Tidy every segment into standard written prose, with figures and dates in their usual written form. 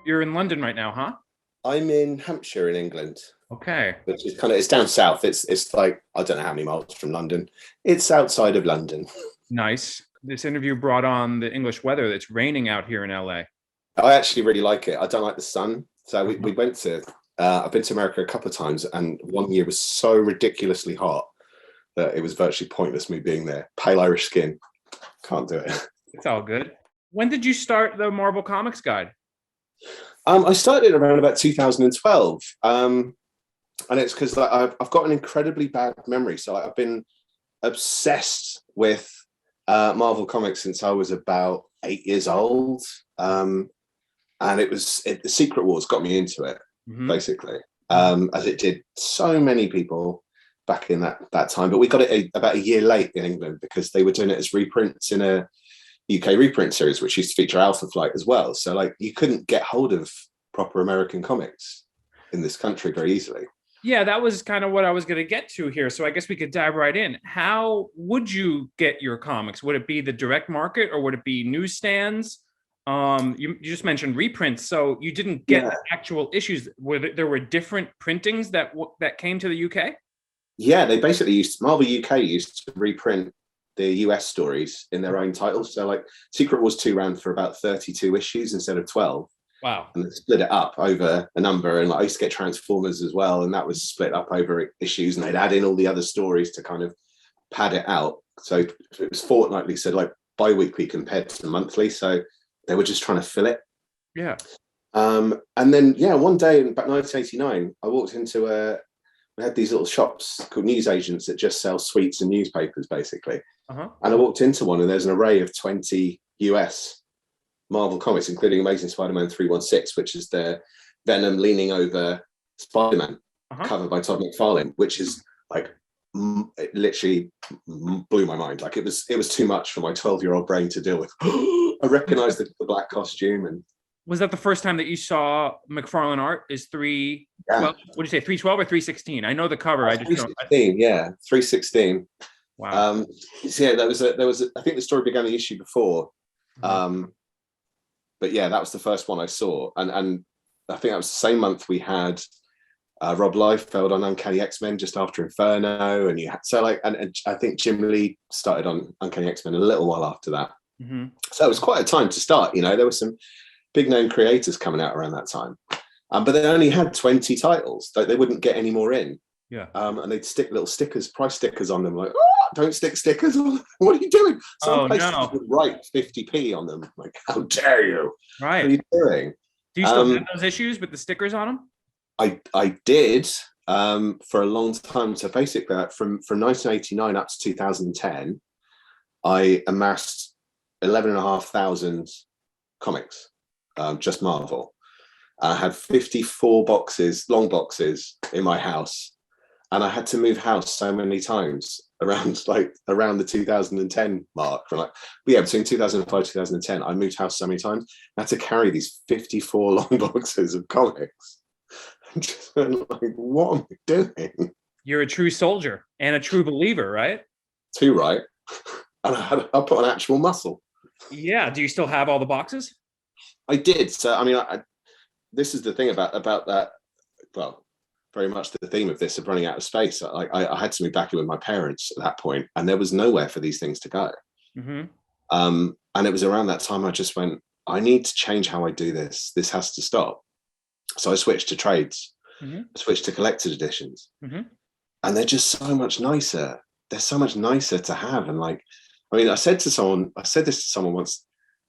You're in London right now, huh? I'm in Hampshire in England, Okay, which is it's down south. It's like I don't know how many miles from London. It's outside of London. nice. This interview brought on the English weather. It's raining out here in LA. I actually really like it. I don't like the sun. So we Uh-huh. went to I've been to America a couple of times, and one year was so ridiculously hot that it was virtually pointless me being there. Pale Irish skin, can't do it. It's all good. When did you start the Marvel Comics Guide? I started around about 2012, and it's because I've got an incredibly bad memory. So I've been obsessed with Marvel Comics since I was about 8 years old. And the Secret Wars got me into it, Hmm. basically, as it did so many people back in that time. But we got it about a year late in England because they were doing it as reprints in a UK reprint series, which used to feature Alpha Flight as well. So like you couldn't get hold of proper American comics in this country very easily. Yeah, that was kind of what I was going to get to here. So I guess we could dive right in. How would you get your comics? Would it be the direct market or would it be newsstands? You just mentioned reprints, so you didn't get Yeah, the actual issues. There were different printings that came to the UK? yeah. They basically used Marvel UK used to reprint the US stories in their own titles. So like Secret Wars 2 ran for about 32 issues instead of 12. Wow. And they split it up over a number. And like, I used to get Transformers as well, and that was split up over issues, and they'd add in all the other stories to kind of pad it out. So it was fortnightly, so like bi-weekly compared to monthly. So they were just trying to fill it. Yeah. And then yeah, one day in about 1989, I walked into we had these little shops called news agents that just sell sweets and newspapers basically. Uh-huh. And I walked into one, and there's an array of 20 US Marvel comics, including Amazing Spider-Man 316, which is the Venom leaning over Spider-Man Uh-huh. cover by Todd McFarlane, which is like it literally blew my mind. Like it was too much for my 12-year-old brain to deal with. I recognized the black costume, and Was that the first time that you saw McFarlane art? Is yeah, 312? What do you say, 312 or 316? I know the cover. I just don't. 316, yeah, 316. Wow. So yeah, I think the story began the issue before. Mhm. Um, but yeah, that was the first one I saw, and I think that was the same month we had Rob Liefeld on Uncanny X-Men just after Inferno, and you had so like, and I think Jim Lee started on Uncanny X-Men a little while after that. Mhm. So it was quite a time to start. There were some big name creators coming out around that time, but they only had 20 titles. They wouldn't get any more in, Yeah. and they'd stick little stickers, price stickers on them, like, oh, don't stick stickers on. What are you doing? Some Oh places no. would write 50p on them, like, how dare you? What are Right. you doing? Do you still have Um, those issues with the stickers on them? I did for a long time. So basically, from 1989 up to 2010, I amassed 11,500 comics, just Marvel. I had 54 boxes, long boxes in my house, and I had to move house so many times around the 2010 mark. But yeah, between 2005 and 2010, I moved house so many times. I had to carry these 54 long boxes of comics. I'm just like, what am I doing? You're a true soldier and a true believer, right? Too right. And I put on actual muscle. Yeah. Do you still have all the boxes? I did. So I mean, this is the thing about that. Well, very much the theme of this of running out of space. I had to move back in with my parents at that point, and there was nowhere for these things to go. Mm-hmm. And it was around that time I just went, I need to change how I do this. This has to stop. So I switched to trades, Mm-hmm. switched to collected editions, Mm-hmm. and they're just so much nicer. They're so much nicer to have. And like, I mean, I said this to someone once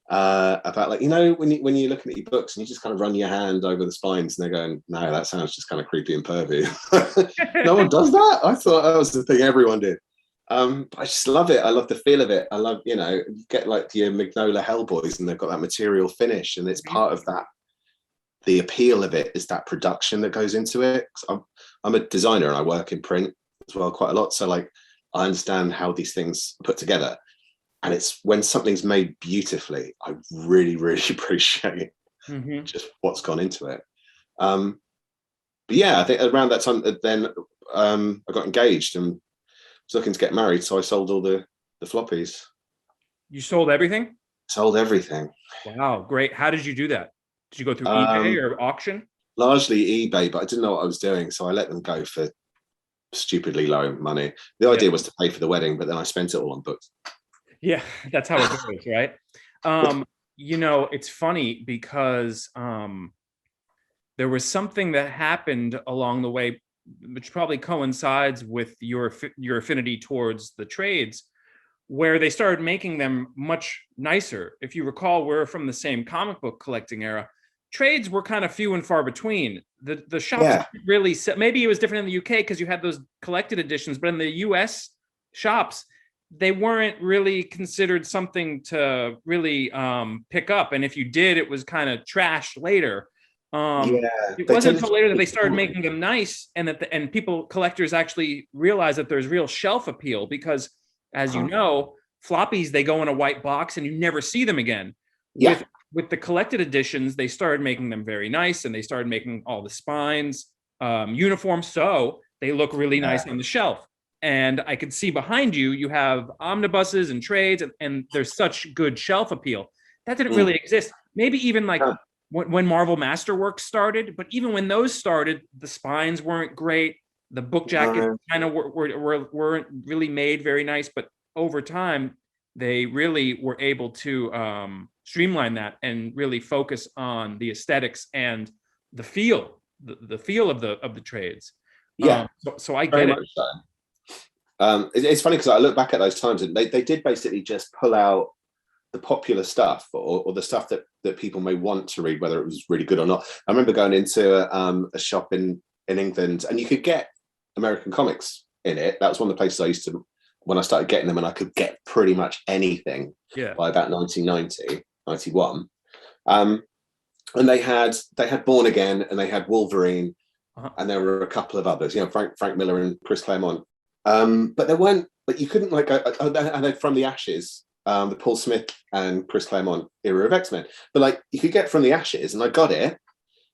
about like, when you're looking at your books and you just kind of run your hand over the spines and they're going, no, that sounds just kind of creepy and pervy. No one does that. I thought that was the thing everyone did. I just love it. I love the feel of it. I love, you get like your Magnolia Hellboys and they've got that material finish, and it's part of that. The appeal of it is that production that goes into it. I'm a designer and I work in print as well quite a lot. So like I understand how these things are put together. And it's when something's made beautifully, I really, really appreciate Mm-hmm. just what's gone into it. Um, but yeah, I think around that time, then I got engaged and was looking to get married. So I sold all the floppies, You sold everything? sold everything. Wow, great. How did you do that? Did you go through eBay Um, or auction? Largely eBay, but I didn't know what I was doing, so I let them go for stupidly low money. The Yeah. idea was to pay for the wedding, but then I spent it all on books. Yeah, that's how it goes, right? Um, it's funny because there was something that happened along the way, which probably coincides with your affinity towards the trades, where they started making them much nicer. If you recall, we're from the same comic book collecting era. Trades were kind of few and far between. The shops Yeah, really maybe it was different in the UK because you had those collected editions, but in the US shops, they weren't really considered something to really pick up. And if you did, it was kind of trashed later. Um, yeah. it They wasn't tended until to later that they keep started common. making them nice, and and people, collectors, actually realized that there's real shelf appeal because, as you Uh-huh. know, floppies, they go in a white box and you never see them again. Yeah, With the collected editions, they started making them very nice, and they started making all the spines uniform, so they look really yeah. nice on the shelf. And I could see behind you, you have omnibuses and trades, and there's such good shelf appeal. That didn't Mm. really exist. Maybe even like Yeah. when Marvel Masterworks started, but even when those started, the spines weren't great. The book jackets No. kind of weren't really made very nice, but over time, they really were able to streamline that and really focus on the aesthetics and the feel, the feel of the trades. Yeah, So I very get it. much so. It's funny because I look back at those times and they did basically just pull out the popular stuff or the stuff that people may want to read, whether it was really good or not. I remember going into a shop in England, and you could get American comics in it. That was one of the places I used to, when I started getting them, and I could get pretty much anything Yeah. by about 1990, 91. Um, and they had Born Again, and they had Wolverine, Uh-huh. and there were a couple of others, Frank Miller and Chris Claremont. But there weren't, but you couldn't like, and they're From the Ashes, the Paul Smith and Chris Claremont era of X-Men. But like, you could get From the Ashes, and I got it,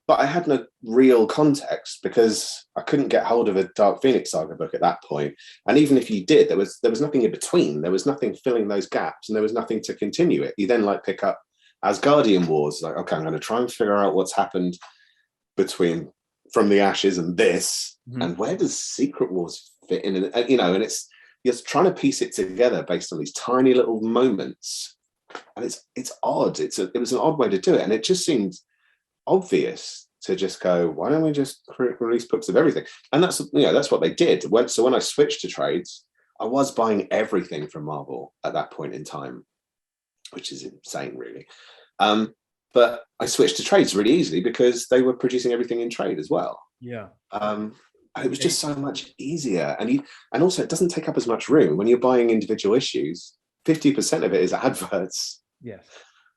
but I had no real context because I couldn't get hold of a Dark Phoenix Saga book at that point. And even if you did, there was nothing in between. There was nothing filling those gaps, and there was nothing to continue it. You then like pick up Asgardian Wars, like, okay, I'm going to try and figure out what's happened between From the Ashes and this, Mhm. and where does Secret Wars fit in? And it's you're trying to piece it together based on these tiny little moments, and it's odd. It was an odd way to do it, and it just seemed obvious to just go, why don't we just release books of everything? And that's what they did. So when I switched to trades, I was buying everything from Marvel at that point in time, which is insane, really. But I switched to trades really easily because they were producing everything in trade as well. Yeah. And it was just so much easier, and also it doesn't take up as much room when you're buying individual issues. 50% of it is adverts, Yes.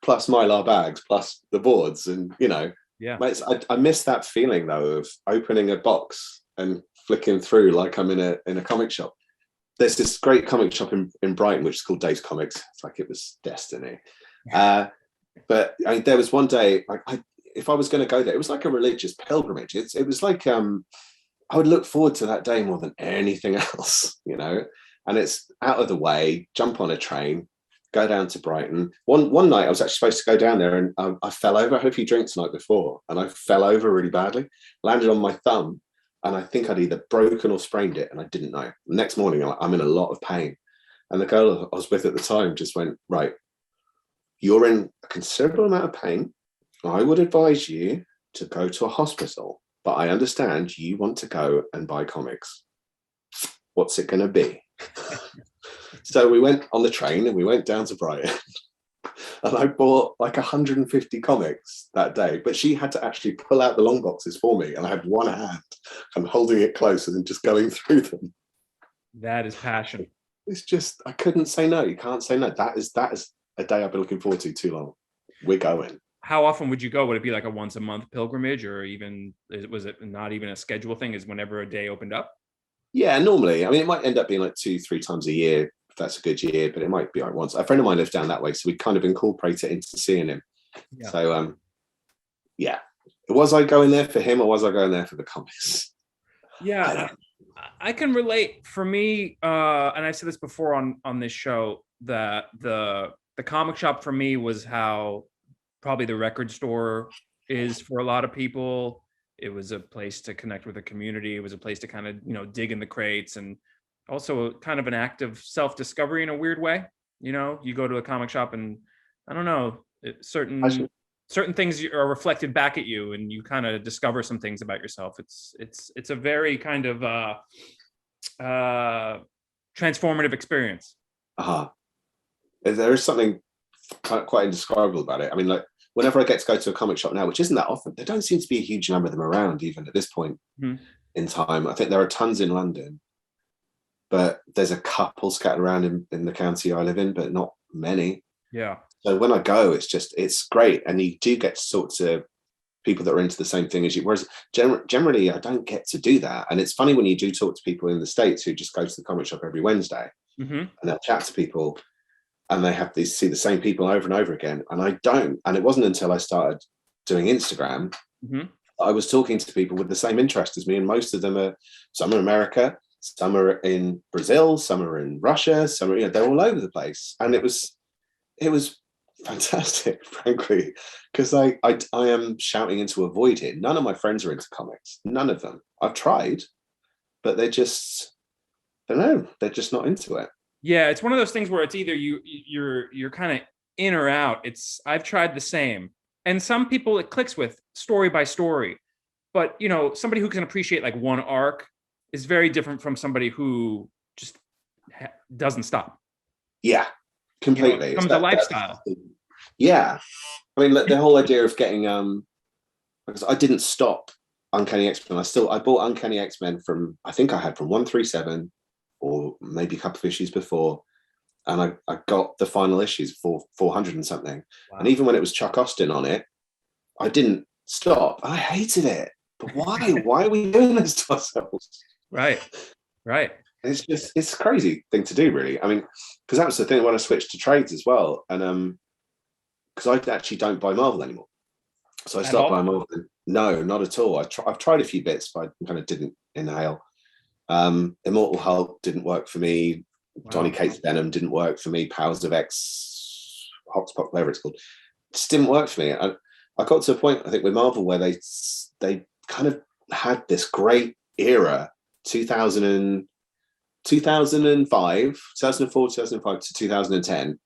plus Mylar bags, plus the boards, and Yeah. I miss that feeling though of opening a box and flicking through like I'm in a comic shop. There's this great comic shop in Brighton which is called Days Comics. It's like it was destiny. But there was one day, if I was going to go there, it was like a religious pilgrimage. It was like I would look forward to that day more than anything else, And it's out of the way, jump on a train, go down to Brighton. One night I was actually supposed to go down there, and I fell over. I had a few drinks the night before, and I fell over really badly, landed on my thumb, and I think I'd either broken or sprained it, and I didn't know. The next morning, I'm in a lot of pain. And the girl I was with at the time just went, right, you're in a considerable amount of pain. I would advise you to go to a hospital, but I understand you want to go and buy comics. What's it going to be? So we went on the train and we went down to Brighton, and I bought like 150 comics that day, but she had to actually pull out the long boxes for me, and I had one hand and holding it close and then just going through them. That is passion. It's just, I couldn't say no. You can't say no. That is a day I've been looking forward to too long. We're going. How often would you go? Would it be like a once a month pilgrimage, or was it not even a schedule thing? Is whenever a day opened up? Yeah, normally. I mean, it might end up being like 2-3 times a year if that's a good year, but it might be like once. A friend of mine lives down that way, so we kind of incorporate it into seeing him. Yeah. So, yeah. Was I going there for him, or was I going there for the comics? Yeah, I can relate. For me, and I've said this before on this show, that the comic shop for me was how probably the record store is for a lot of people. It was a place to connect with a community. It was a place to kind of, dig in the crates, and also kind of an act of self-discovery in a weird way. You go to a comic shop and I don't know, certain things are reflected back at you, and you kind of discover some things about yourself. It's a very kind of transformative experience. There is something quite indescribable about it. I mean, like, whenever I get to go to a comic shop now, which isn't that often, there don't seem to be a huge number of them around, even at this point in time. I think there are tons in London, but there's a couple scattered around in the county I live in, but not many. Yeah. So when I go, it's great. And you do get to talk to people that are into the same thing as you. Whereas generally, I don't get to do that. And it's funny when you do talk to people in the States who just go to the comic shop every Wednesday and they'll chat to people and they have these, see the same people over and over again. And I don't. And it wasn't until I started doing Instagram that I was talking to people with the same interest as me. And most of them some are America, some are in Brazil, some are in Russia, some are, they're all over the place. And it was fantastic, frankly, because I am shouting into a void here. None of my friends are into comics. None of them. I've tried, but I don't know, they're just not into it. Yeah, it's one of those things where it's either you're kind of in or out. I've tried the same, and some people it clicks with story by story, but somebody who can appreciate like one arc is very different from somebody who just doesn't stop. Yeah, completely. It becomes a lifestyle. Yeah, I mean, the whole idea of getting because I didn't stop Uncanny X-Men. I bought Uncanny X-Men from, I think I had from 137 or maybe a couple of issues before, and I got the final issues for 400 and something. Wow. And even when it was Chuck Austin on it, I didn't stop. I hated it. But why? Why are we doing this to ourselves? Right. It's a crazy thing to do, really. I mean, because that was the thing when I switched to trades as well, and because I actually don't buy Marvel anymore, so I stopped buying Marvel. No, not at all. I've tried a few bits, but I kind of didn't inhale. Immortal Hulk didn't work for me. Wow. Donny Cates Venom didn't work for me. Powers of X, Hoxpox, whatever it's called, just didn't work for me. I got to a point, I think, with Marvel where they kind of had this great era, 2005, 2004, 2005 to 2010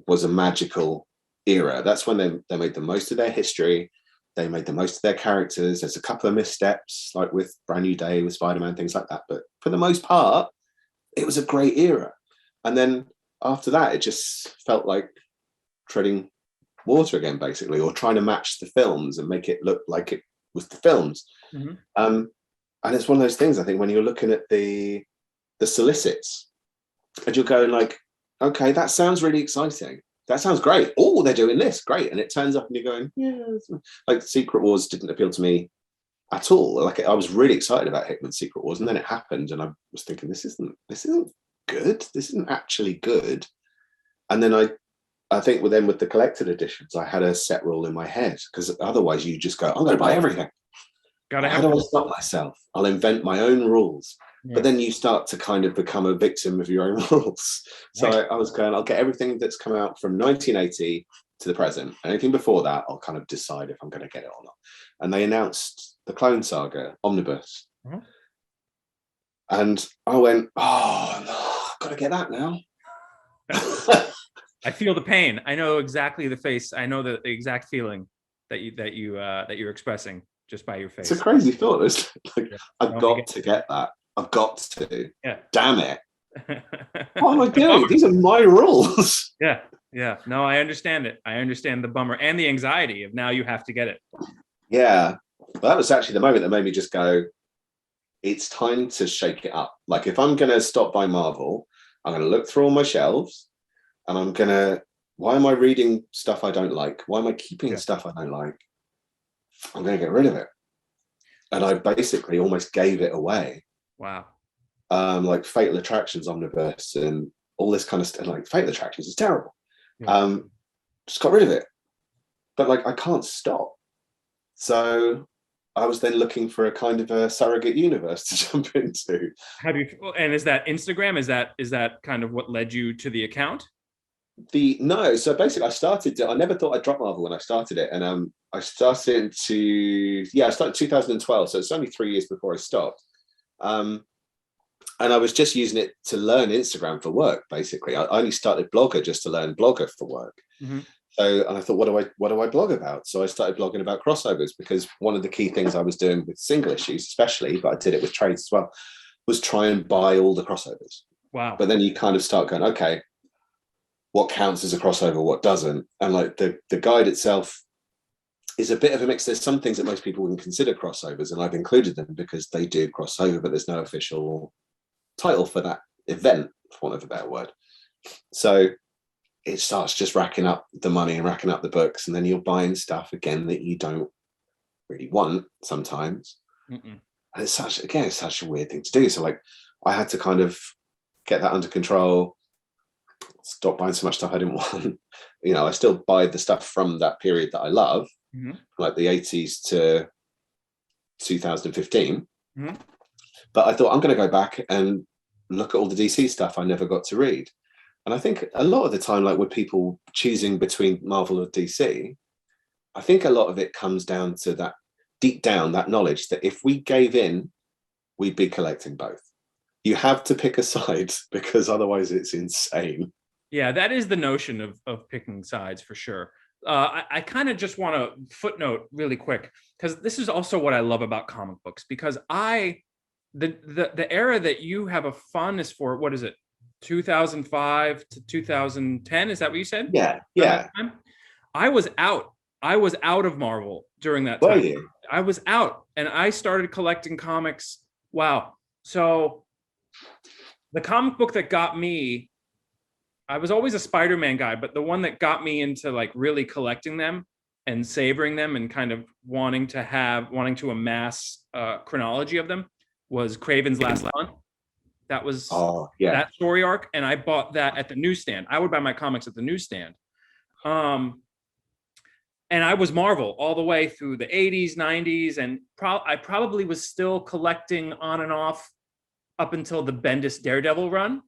was a magical era. That's when they made the most of their history. They made the most of their characters. There's a couple of missteps, like with Brand New Day, with Spider-Man, things like that. But for the most part, it was a great era. And then after that, it just felt like treading water again, basically, or trying to match the films and make it look like it was the films. And it's one of those things, I think, when you're looking at the solicits and you're going like, okay, that sounds really exciting. That sounds great. Oh, they're doing this. Great. And it turns up and you're going, yeah. Like Secret Wars didn't appeal to me at all. Like I was really excited about Hickman's Secret Wars. And then it happened and I was thinking, this isn't good. This isn't actually good. And then I think with the collected editions, I had a set rule in my head, because otherwise you just go, I'm going to buy everything. How do I stop myself? I'll invent my own rules. Yeah. But then you start to kind of become a victim of your own rules. So right. I was going, I'll get everything that's come out from 1980 to the present. Anything before that, I'll kind of decide if I'm going to get it or not. And they announced the Clone Saga Omnibus. And I went, oh, no, I've got to get that now. I feel the pain. I know exactly the face. I know the exact feeling that you're expressing just by your face. It's a crazy thought. It's like, I've got to get that. I've got to. Yeah. Damn it. What am I doing? These are my rules. Yeah. No, I understand it. I understand the bummer and the anxiety of now you have to get it. Yeah. Well, that was actually the moment that made me just go, it's time to shake it up. Like, if I'm going to stop by Marvel, I'm going to look through all my shelves and I'm going to, why am I reading stuff I don't like? Why am I keeping stuff I don't like? I'm going to get rid of it. And I basically almost gave it away. Wow. Like Fatal Attractions Omnibus and all this kind of stuff. Like, Fatal Attractions is terrible. Yeah. Just got rid of it. But like, I can't stop. So I was then looking for a kind of a surrogate universe to jump into. And is that Instagram? Is that kind of what led you to the account? No, so basically I never thought I'd drop Marvel when I started it. And I started 2012. So it's only 3 years before I stopped. Um, and I was just using it to learn Instagram for work, basically. I only started Blogger just to learn Blogger for work. Mm-hmm. So, and I thought, what do I blog about? So I started blogging about crossovers, because one of the key things I was doing with single issues, especially, but I did it with trades as well, was try and buy all the crossovers. Wow. But then you kind of start going, okay, what counts as a crossover, what doesn't? And like the guide itself is a bit of a mix. There's some things that most people wouldn't consider crossovers, and I've included them because they do crossover, but there's no official title for that event, for want of a better word. So it starts just racking up the money and racking up the books, and then you're buying stuff again that you don't really want sometimes. Mm-mm. And it's such a weird thing to do. So like I had to kind of get that under control, stop buying so much stuff I didn't want. I still buy the stuff from that period that I love, Mm-hmm. like the 80s to 2015. Mm-hmm. But I thought I'm going to go back and look at all the DC stuff I never got to read. And I think a lot of the time, like with people choosing between Marvel or DC, I think a lot of it comes down to that deep down, that knowledge that if we gave in, we'd be collecting both. You have to pick a side, because otherwise it's insane. Yeah, that is the notion of picking sides for sure. I kind of just want to footnote really quick, because this is also what I love about comic books, because the era that you have a fondness for, what is it, 2005 to 2010? Is that what you said? Yeah. I was out of Marvel during that Were time. you? I was out, and I started collecting comics. Wow. So the comic book that got me, I was always a Spider-Man guy, but the one that got me into like really collecting them and savoring them and kind of wanting to amass chronology of them was Kraven's Last Hunt. That was that story arc, and I bought that at the newsstand. I would buy my comics at the newsstand. And I was Marvel all the way through the 80s, 90s, and I probably was still collecting on and off up until the Bendis Daredevil run.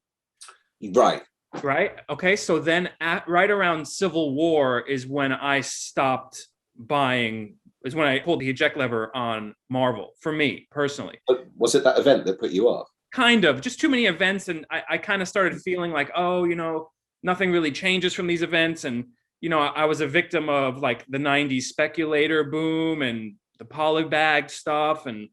Right. Okay. So then right around Civil War is when I stopped buying, is when I pulled the eject lever on Marvel, for me personally. Was it that event that put you off? Kind of, just too many events. And I kind of started feeling like, nothing really changes from these events. And, I was a victim of like the 90s speculator boom and the polybag stuff and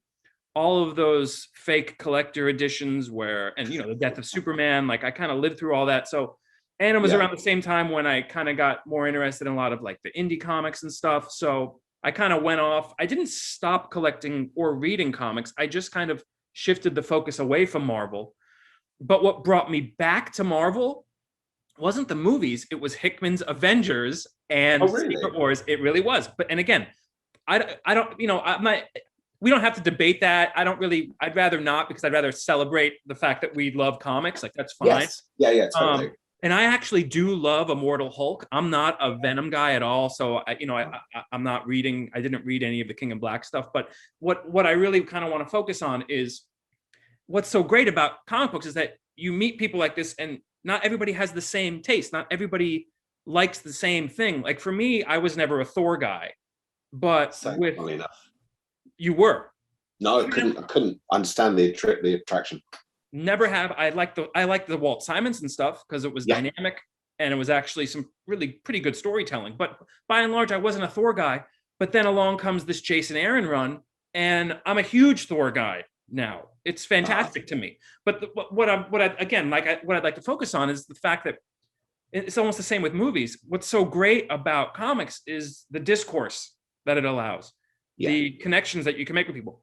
all of those fake collector editions and the death of Superman, like I kind of lived through all that. So, and it was around the same time when I kind of got more interested in a lot of like the indie comics and stuff. So I kind of went off. I didn't stop collecting or reading comics. I just kind of shifted the focus away from Marvel. But what brought me back to Marvel wasn't the movies. It was Hickman's Avengers and Secret Wars. It really was. But, and again, I don't, I'm not, we don't have to debate that. I'd rather not, because I'd rather celebrate the fact that we love comics. Like, that's fine. Yes. Yeah, totally. And I actually do love Immortal Hulk. I'm not a Venom guy at all. So, I'm not reading, I didn't read any of the King in Black stuff. But what I really kind of want to focus on is what's so great about comic books is that you meet people like this, and not everybody has the same taste. Not everybody likes the same thing. Like for me, I was never a Thor guy, but Funny enough. You were. No, I couldn't understand the attraction. Never have. I like the Walt Simonson stuff because it was dynamic and it was actually some really pretty good storytelling. But by and large, I wasn't a Thor guy. But then along comes this Jason Aaron run, and I'm a huge Thor guy now. It's fantastic to me. But what I'd like to focus on is the fact that it's almost the same with movies. What's so great about comics is the discourse that it allows. The connections that you can make with people,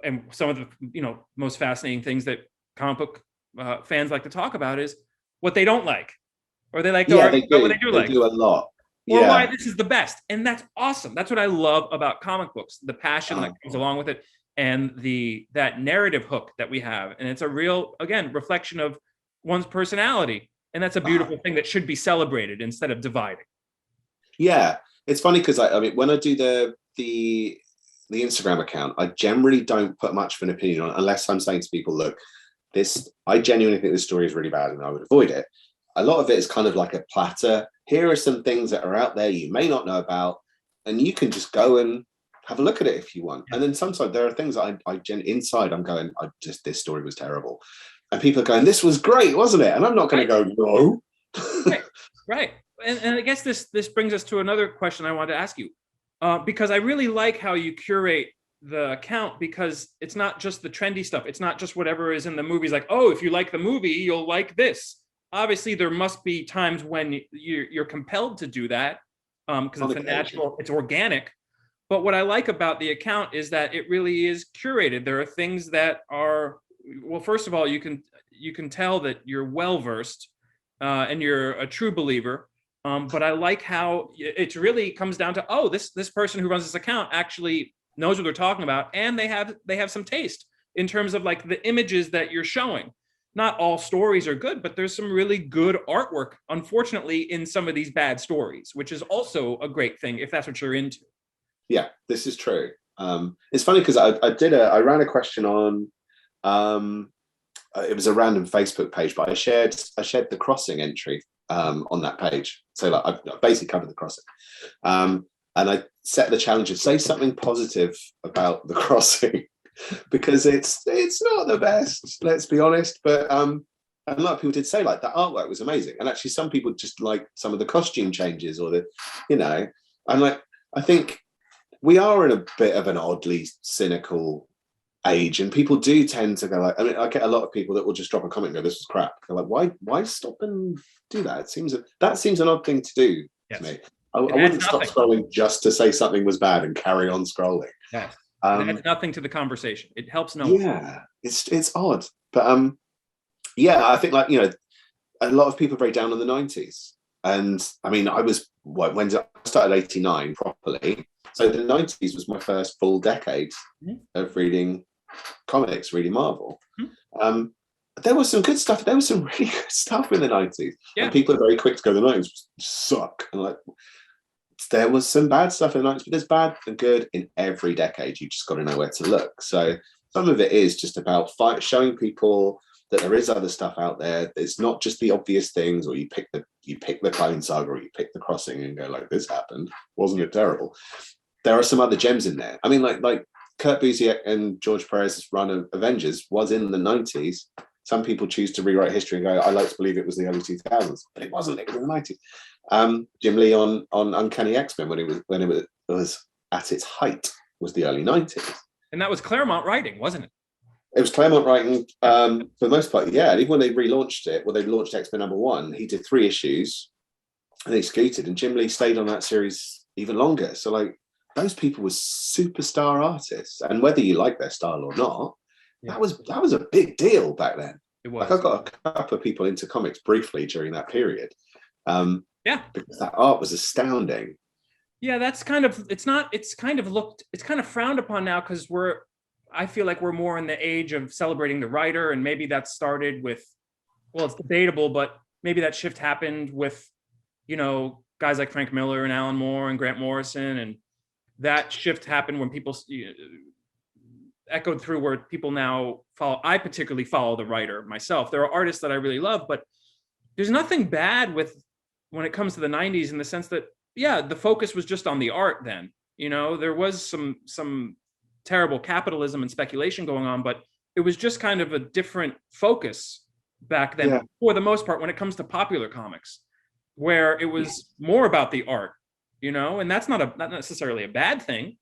and some of the most fascinating things that comic book fans like to talk about is what they don't like, or they like to argue about what they do like. They do a lot, or why this is the best, and that's awesome. That's what I love about comic books: the passion that comes along with it, and that narrative hook that we have, and it's a real, again, reflection of one's personality, and that's a beautiful thing that should be celebrated instead of dividing. Yeah, it's funny because I mean, when I do the Instagram account, I generally don't put much of an opinion on it unless I'm saying to people, look, I genuinely think this story is really bad and I would avoid it. a lot of it is kind of like a platter. Here are some things that are out there you may not know about, and you can just go and have a look at it if you want. And then sometimes there are things that inside I'm going, this story was terrible. And people are going, this was great, wasn't it? And I'm not going to go, no. Right. And I guess this brings us to another question I wanted to ask you. Because I really like how you curate the account, because it's not just the trendy stuff. It's not just whatever is in the movies. Like, oh, if you like the movie, you'll like this. Obviously, there must be times when you're compelled to do that because it's a natural, it's organic. But what I like about the account is that it really is curated. There are things that are, well, first of all, you can tell that you're well versed and you're a true believer. But I like how it really comes down to, oh, this person who runs this account actually knows what they're talking about, and they have some taste in terms of like the images that you're showing. Not all stories are good, but there's some really good artwork, unfortunately, in some of these bad stories, which is also a great thing if that's what you're into. Yeah, this is true. It's funny because I ran a question on it was a random Facebook page, but I shared the crossing entry on that page. So like I've basically covered the crossing. And I set the challenge of say something positive about the crossing because it's not the best, let's be honest. But and a lot of people did say like the artwork was amazing. And actually some people just like some of the costume changes or the, and like I think we are in a bit of an oddly cynical age, and people do tend to go like, I mean, I get a lot of people that will just drop a comment and go, this is crap. They're like, why stop and do that? It seems an odd thing to do to me. I wouldn't stop scrolling just to say something was bad and carry on scrolling. Yes. It adds nothing to the conversation. It helps no one. Yeah, it's odd. But yeah, I think like, a lot of people are very down on the 90s. And I mean, when I started 89 properly. So the 90s was my first full decade of reading comics, reading Marvel. There was some good stuff. There was some really good stuff in the 90s. Yeah. And people are very quick to go, the 90s suck. And like, there was some bad stuff in the 90s, but there's bad and good in every decade. You just got to know where to look. So some of it is just about showing people that there is other stuff out there. It's not just the obvious things, or you pick the Clone Saga, or you pick the Crossing and go like, this happened. Wasn't it terrible? There are some other gems in there. I mean, like Kurt Busiek and George Perez's run of Avengers was in the 90s. Some people choose to rewrite history and go, I like to believe it was the early 2000s, but it wasn't. It was in the 90s. Jim Lee on Uncanny X-Men when it was at its height was the early 90s. And that was Claremont writing, wasn't it? It was Claremont writing for the most part, yeah. And even when they relaunched it, they launched X-Men #1, he did 3 issues and he scooted, and Jim Lee stayed on that series even longer. So like, those people were superstar artists, and whether you like their style or not, that was a big deal back then. It was. Like I got a couple of people into comics briefly during that period. Because that art was astounding. Yeah, it's kind of frowned upon now because I feel like we're more in the age of celebrating the writer, and maybe that started with, well, it's debatable, but maybe that shift happened with, guys like Frank Miller and Alan Moore and Grant Morrison, and that shift happened when people echoed through where people now follow. I particularly follow the writer myself. There are artists that I really love, but there's nothing bad when it comes to the 90s in the sense that, the focus was just on the art then. There was some terrible capitalism and speculation going on, but it was just kind of a different focus back then for the most part when it comes to popular comics, where it was more about the art, and that's not necessarily a bad thing.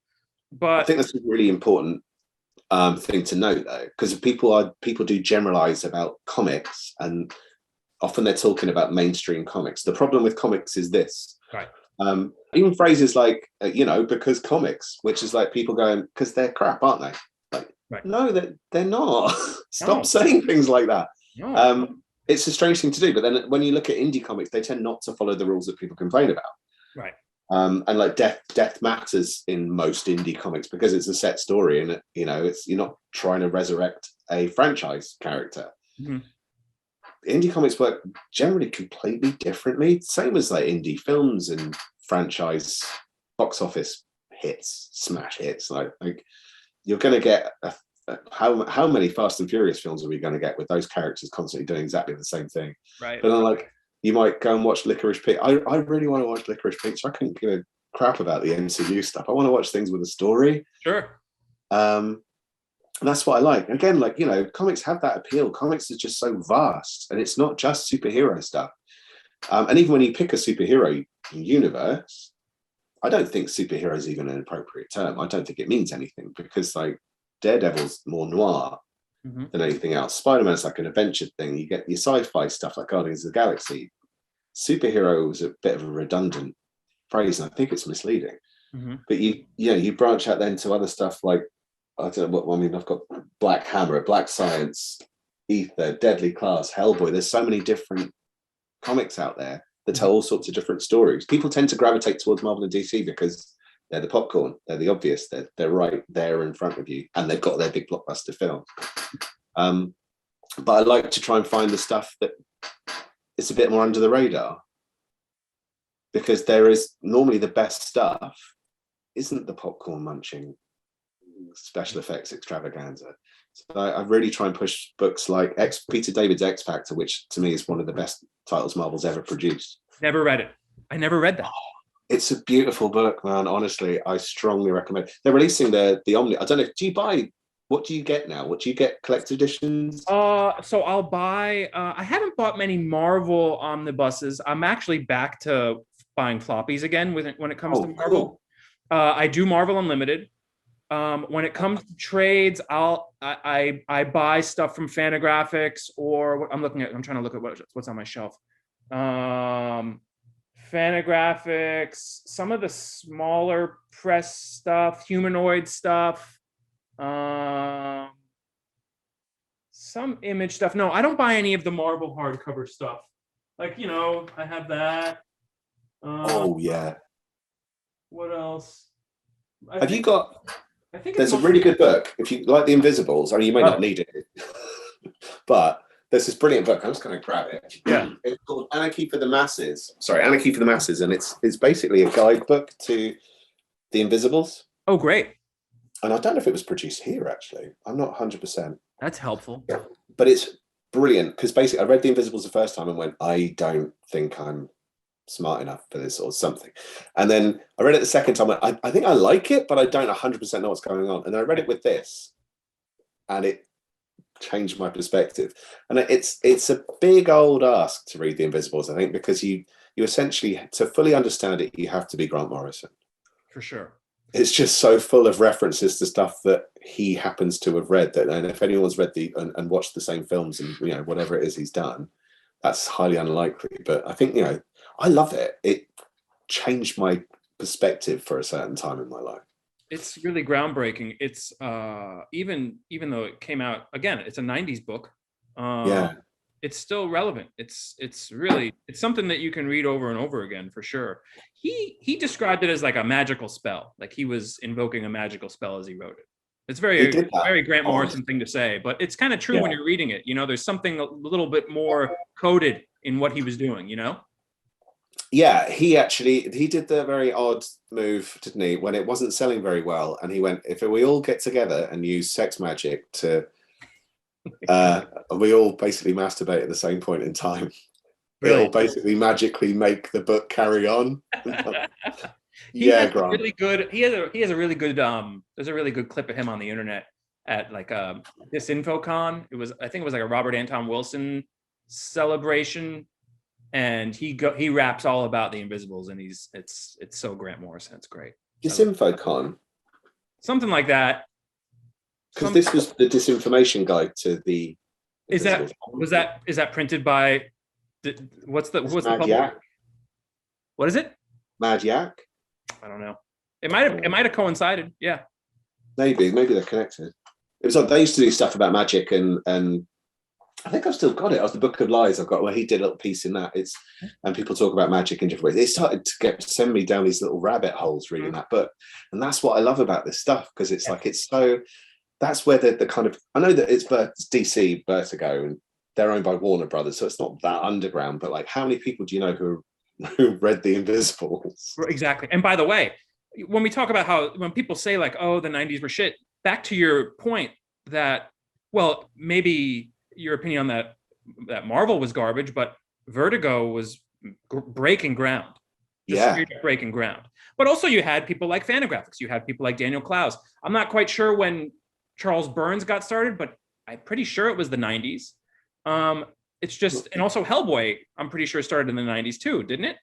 But I think that's a really important thing to note, though, because people do generalize about comics, and often they're talking about mainstream comics. The problem with comics is this. Right. Even phrases like, because comics, which is like people going, because they're crap, aren't they? Like, right. No, they're not. Stop saying things like that. No. It's a strange thing to do. But then when you look at indie comics, they tend not to follow the rules that people complain about. Right. And like death matters in most indie comics because it's a set story, and you're not trying to resurrect a franchise character. Mm-hmm. Indie comics work generally completely differently, same as like indie films and franchise box office hits, smash hits. Like you're going to get how many Fast and Furious films are we going to get with those characters constantly doing exactly the same thing? Right. But I'm like, You might go and watch Licorice Pizza. I really want to watch Licorice Pizza. I couldn't give a crap about the MCU stuff. I want to watch things with a story. Sure. And that's what I like. Again, like, you know, comics have that appeal. Comics is just so vast, and it's not just superhero stuff. And even when you pick a superhero universe, I don't think superhero is even an appropriate term. I don't think it means anything, because like Daredevil's more noir than anything else. Spider-Man's like an adventure thing. You get your sci-fi stuff like Guardians of the Galaxy. Superhero is a bit of a redundant phrase, and I think it's misleading. But you branch out then to other stuff like, I don't know what, I mean, I've got Black Hammer, Black Science, Ether, Deadly Class, Hellboy. There's so many different comics out there that tell all sorts of different stories. People tend to gravitate towards Marvel and DC because they're the popcorn, they're the obvious, they're right there in front of you, and they've got their big blockbuster film. But I like to try and find the stuff that is a bit more under the radar, because there is normally the best stuff isn't the popcorn munching special effects extravaganza. So I really try and push books like Peter David's X Factor, which to me is one of the best titles Marvel's ever produced. Never read it. I never read that. It's a beautiful book, man. Honestly, I strongly recommend. They're releasing the Omnibus. I don't know. Do you buy? What do you get now? What do you get? Collector editions? So I'll buy. I haven't bought many Marvel omnibuses. I'm actually back to buying floppies again when it comes to Marvel. Cool. I do Marvel Unlimited. When it comes to trades, I buy stuff from Fantagraphics, or I'm trying to look at what's on my shelf. Fantagraphics, some of the smaller press stuff, humanoid stuff, some image stuff. No, I don't buy any of the Marvel hardcover stuff. Like, you know, I have that. Oh yeah. What else? Have you got? I think there's a really good book. If you like The Invisibles, I mean, you may not need it, but there's this brilliant book. I'm just going to grab it. Yeah. It's called Anarchy for the Masses. Sorry, Anarchy for the Masses, and it's basically a guidebook to The Invisibles. Oh, great. And I don't know if it was produced here, actually. I'm not 100%. That's helpful. But it's brilliant, because basically I read The Invisibles the first time and went, I don't think I'm smart enough for this or something. And then I read it the second time. I think I like it, but I don't 100% know what's going on. And I read it with this, and it changed my perspective. And it's a big old ask to read The Invisibles, I think, because you essentially, to fully understand it, you have to be Grant Morrison. For sure. It's just so full of references to stuff that he happens to have read. And if anyone's read and watched the same films and, you know, whatever it is he's done, that's highly unlikely. But I think, you know, I love it. It changed my perspective for a certain time in my life. It's really groundbreaking. It's even though it came out, again, it's a 90s book. It's still relevant. It's something that you can read over and over again, for sure. He described it as like a magical spell, like he was invoking a magical spell as he wrote it. It's very Grant Morrison thing to say, but it's kind of true when you're reading it. You know, there's something a little bit more coded in what he was doing, you know? Yeah, he did the very odd move, didn't he, when it wasn't selling very well, and he went, if we all get together and use sex magic to we all basically masturbate at the same point in time, it'll basically magically make the book carry on. Grant. Really good. He has a really good there's a really good clip of him on the internet at like this InfoCon. I think it was like a Robert Anton Wilson celebration. And he raps all about the Invisibles, and it's so Grant Morrison. It's great. Disinfocon, something like that. Because this was the disinformation guide to the. Is that printed by? What's the Mad Yak? What is it? Mad Yak. I don't know. It might have coincided. Yeah. Maybe they're connected. It was like they used to do stuff about magic and. I think I've still got it. As the Book of Lies, I've got where he did a little piece in that. And people talk about magic in different ways. It started to send me down these little rabbit holes reading that book, and that's what I love about this stuff, because it's like it's so. That's where the kind of, I know that it's DC Vertigo and they're owned by Warner Brothers, so it's not that underground. But like, how many people do you know who read The Invisibles? Exactly. And by the way, when we talk about when people say like, oh, the 90s were shit, back to your point that, well, maybe your opinion on that Marvel was garbage, but Vertigo was breaking ground, just Yeah, straight up breaking ground. But also you had people like Fantagraphics, you had people like Daniel Clowes. I'm not quite sure when Charles Burns got started, but I'm pretty sure it was the 90s. It's just, and also Hellboy, I'm pretty sure started in the 90s too, didn't it?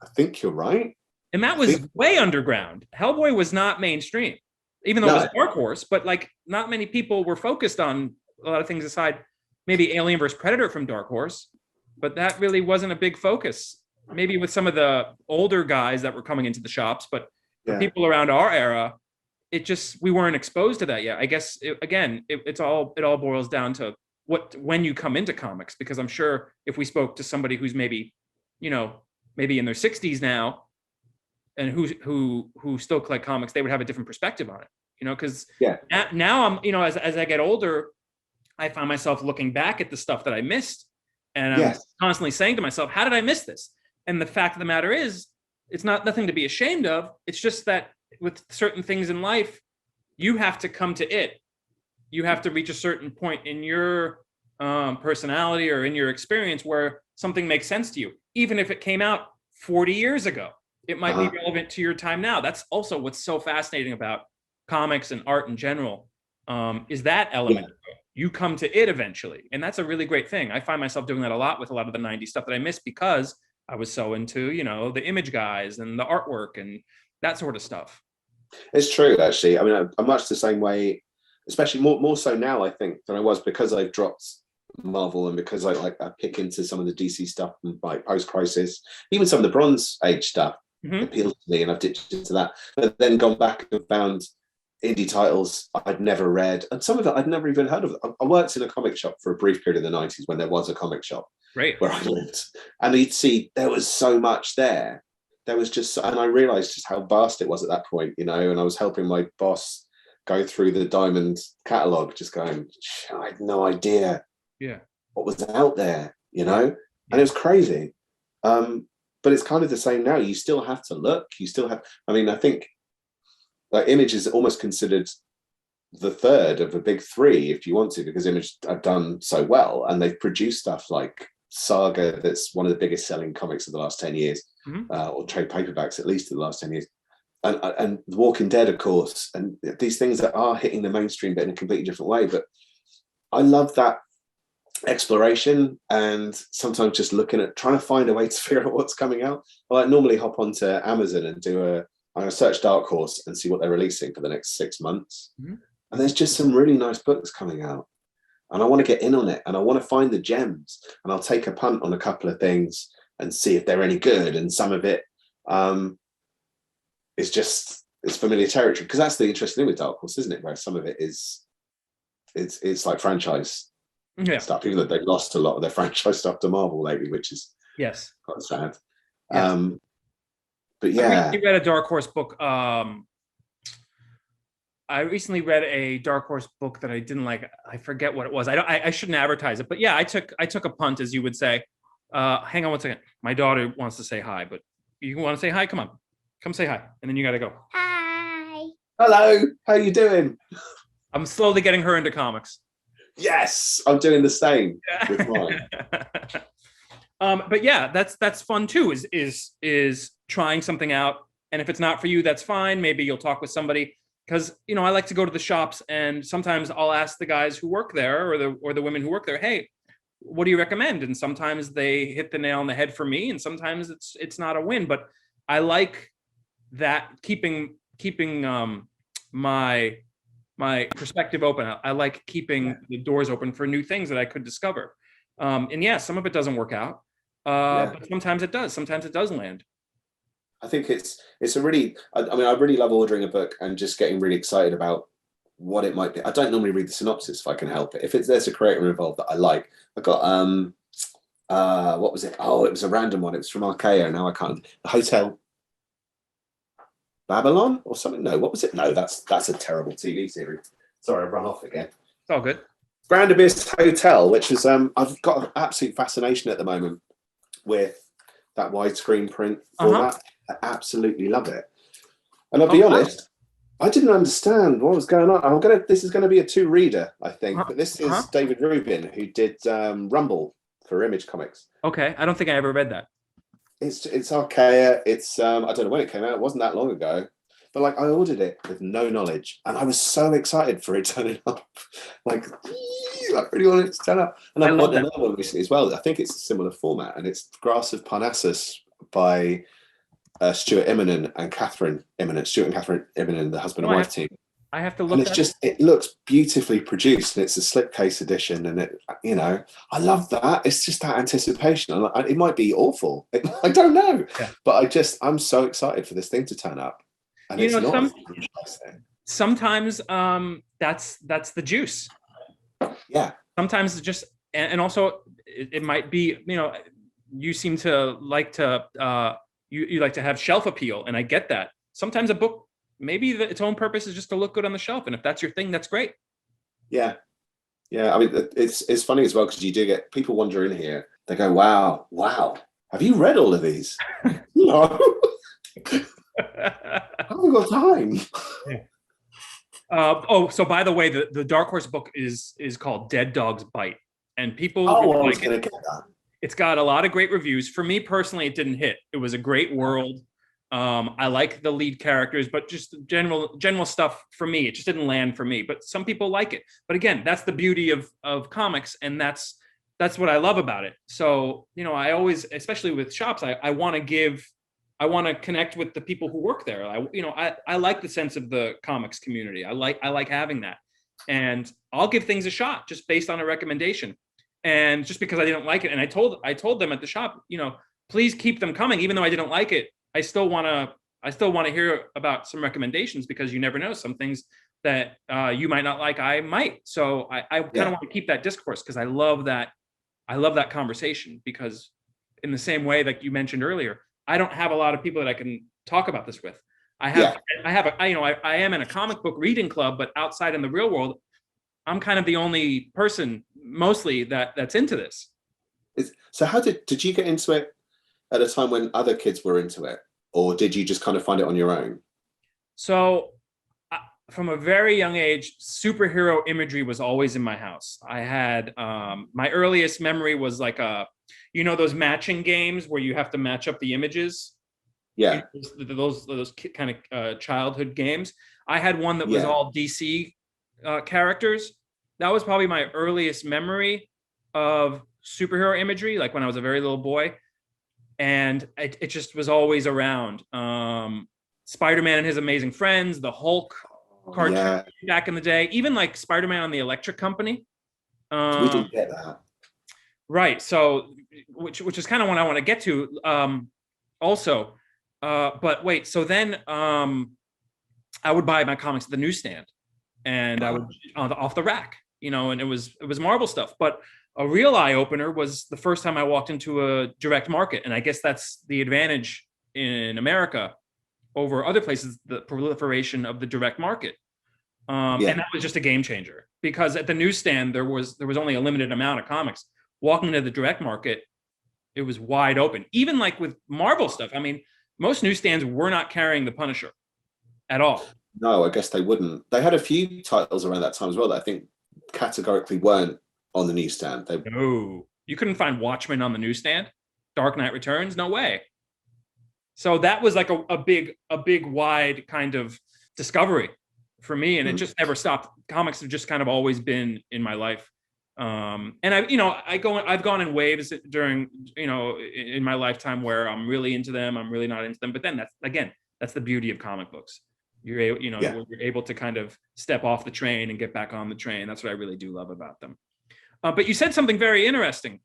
I think you're right. And that I was think way underground. Hellboy was not mainstream, even though it was no, Dark Horse, but like not many people were focused on a lot of things aside, maybe Alien vs. Predator from Dark Horse, but that really wasn't a big focus. Maybe with some of the older guys that were coming into the shops, but for yeah, people around our era, it just, we weren't exposed to that yet. I guess it all boils down to when you come into comics, because I'm sure if we spoke to somebody who's maybe, maybe in their 60s now, and who still collect comics, they would have a different perspective on it, because yeah, now I'm, as I get older, I find myself looking back at the stuff that I missed, and I'm yes, constantly saying to myself, how did I miss this? And the fact of the matter is, it's nothing to be ashamed of. It's just that with certain things in life, you have to come to it. You have to reach a certain point in your personality or in your experience where something makes sense to you, even if it came out 40 years ago. It might be relevant to your time now. That's also what's so fascinating about comics and art in general, is that element. yeah. You come to it eventually, and that's a really great thing. I find myself doing that a lot with a lot of the 90s stuff that I missed because I was so into, the image guys and the artwork and that sort of stuff. It's true, actually. I mean, I'm much the same way, especially more so now, I think, than I was, because I've dropped Marvel and because I pick into some of the DC stuff and like post-crisis, even some of the Bronze Age stuff appeals to me, and I've ditched into that. But then gone back and found indie titles I'd never read, and some of it I'd never even heard of. I worked in a comic shop for a brief period in the 90s when there was a comic shop where I lived, and you'd see there was so much there. There was just, and I realized just how vast it was at that point, and I was helping my boss go through the Diamond catalog, just going, I had no idea what was out there, and it was crazy. But it's kind of the same now. You still have to look. You still have, I mean, I think like Image is almost considered the third of the big three, if you want to, because Image have done so well, and they've produced stuff like Saga, that's one of the biggest selling comics of the last 10 years, or trade paperbacks at least of the last 10 years. And The Walking Dead, of course, and these things that are hitting the mainstream but in a completely different way. But I love that exploration, and sometimes just looking at trying to find a way to figure out what's coming out. I normally hop onto Amazon and I'm going to search Dark Horse and see what they're releasing for the next 6 months. And there's just some really nice books coming out, and I want to get in on it, and I want to find the gems, and I'll take a punt on a couple of things and see if they're any good. And some of it it's familiar territory, because that's the interesting thing with Dark Horse, isn't it? Where some of it is it's like franchise stuff, even though they've lost a lot of their franchise stuff to Marvel lately, which is quite sad. But yeah, I recently read a Dark Horse book. I recently read a Dark Horse book that I didn't like. I forget what it was. I shouldn't advertise it, but yeah, I took a punt, as you would say. Hang on one second. My daughter wants to say hi, but you want to say hi? Come on, come say hi, and then you got to go. Hi. hello, how you doing? I'm slowly getting her into comics. Yes, I'm doing the same with mine. But yeah, that's fun too. Is trying something out, and if it's not for you, that's fine. Maybe you'll talk with somebody, because I like to go to the shops, and sometimes I'll ask the guys who work there or the women who work there, hey, what do you recommend? And sometimes they hit the nail on the head for me, and sometimes it's not a win. But I like that, keeping my perspective open. I like keeping the doors open for new things that I could discover. And yeah, some of it doesn't work out, but sometimes it does. Sometimes it does land. I think it's a really, I mean, I really love ordering a book and just getting really excited about what it might be. I don't normally read the synopsis if I can help it. If there's a creator involved that I like. I got what was it? Oh, it was a random one. It was from Archaea. Now I can't. The Hotel Babylon or something. No, what was it? No, that's a terrible TV series. Sorry, I've run off again. It's all good. Grand Abyss Hotel, which is I've got an absolute fascination at the moment with that widescreen print format. I absolutely love it. And I'll be honest, I didn't understand what was going on. This is going to be a two-reader, I think. But this is David Rubin, who did Rumble for Image Comics. Okay, I don't think I ever read that. It's archaic. It's I don't know when it came out. It wasn't that long ago. But like I ordered it with no knowledge, and I was so excited for it turning up. Like I really wanted it to turn up. And I bought another one recently as well. I think it's a similar format, and it's Grass of Parnassus by Stuart Immonen and Catherine Immonen. Stuart and Catherine Immonen, the husband and wife team. I have to look. And it's just, it looks beautifully produced, and it's a slipcase edition, and it, you know, I love that. It's just that anticipation. It might be awful. I don't know, but I'm so excited for this thing to turn up. And it's not sometimes that's the juice. Yeah. Sometimes it's just, and also it might be, you know, you seem to like to you like to have shelf appeal, and I get that. Sometimes a book, maybe its own purpose is just to look good on the shelf, and if that's your thing, that's great. Yeah. I mean, it's funny as well, because you do get people wander in here. They go, "Wow, have you read all of these?" No. I haven't got time. So by the way, the Dark Horse book is called Dead Dogs Bite, and people like it. Get that. It's got a lot of great reviews. For me personally, it didn't hit. It was a great world. I like the lead characters, but just general stuff for me, it just didn't land for me. But some people like it. But again, that's the beauty of comics, and that's what I love about it. So, you know, I always, especially with shops, I want to connect with the people who work there. I like the sense of the comics community. I like having that, and I'll give things a shot just based on a recommendation. And just because I didn't like it, and I told them at the shop, you know, please keep them coming, even though I didn't like it. I still want to hear about some recommendations, because you never know, some things that you might not like, I might. So I kind of want to keep that discourse, because I love that conversation, because in the same way, like you mentioned earlier, I don't have a lot of people that I can talk about this with. I am in a comic book reading club, but outside in the real world, I'm kind of the only person mostly that's into this. So how did you get into it at a time when other kids were into it, or did you just kind of find it on your own? So from a very young age, superhero imagery was always in my house. I had my earliest memory was like those matching games where you have to match up the images. Yeah. Those kind of childhood games. I had one that was all DC characters. That was probably my earliest memory of superhero imagery, like when I was a very little boy. And it just was always around. Spider-Man and His Amazing Friends, the Hulk cartoon back in the day, even like Spider-Man on the Electric Company. We didn't get that. Right. So, which is kind of what I want to get to also. But wait, so then I would buy my comics at the newsstand, and I would off the rack, you know, and it was Marvel stuff. But a real eye opener was the first time I walked into a direct market, and I guess that's the advantage in America over other places, the proliferation of the direct market. And that was just a game changer, because at the newsstand there was only a limited amount of comics. Walking into the direct market, it was wide open. Even like with Marvel stuff, I mean, most newsstands were not carrying the Punisher at all. No, I guess they wouldn't. They had a few titles around that time as well that I think categorically weren't on the newsstand. No, you couldn't find Watchmen on the newsstand. Dark Knight Returns, no way. So that was like a big wide kind of discovery for me, and it just never stopped. Comics have just kind of always been in my life. And I've gone in waves during, in my lifetime where I'm really into them, I'm really not into them. But then that's the beauty of comic books. You're able to kind of step off the train and get back on the train. That's what I really do love about them. But you said something very interesting.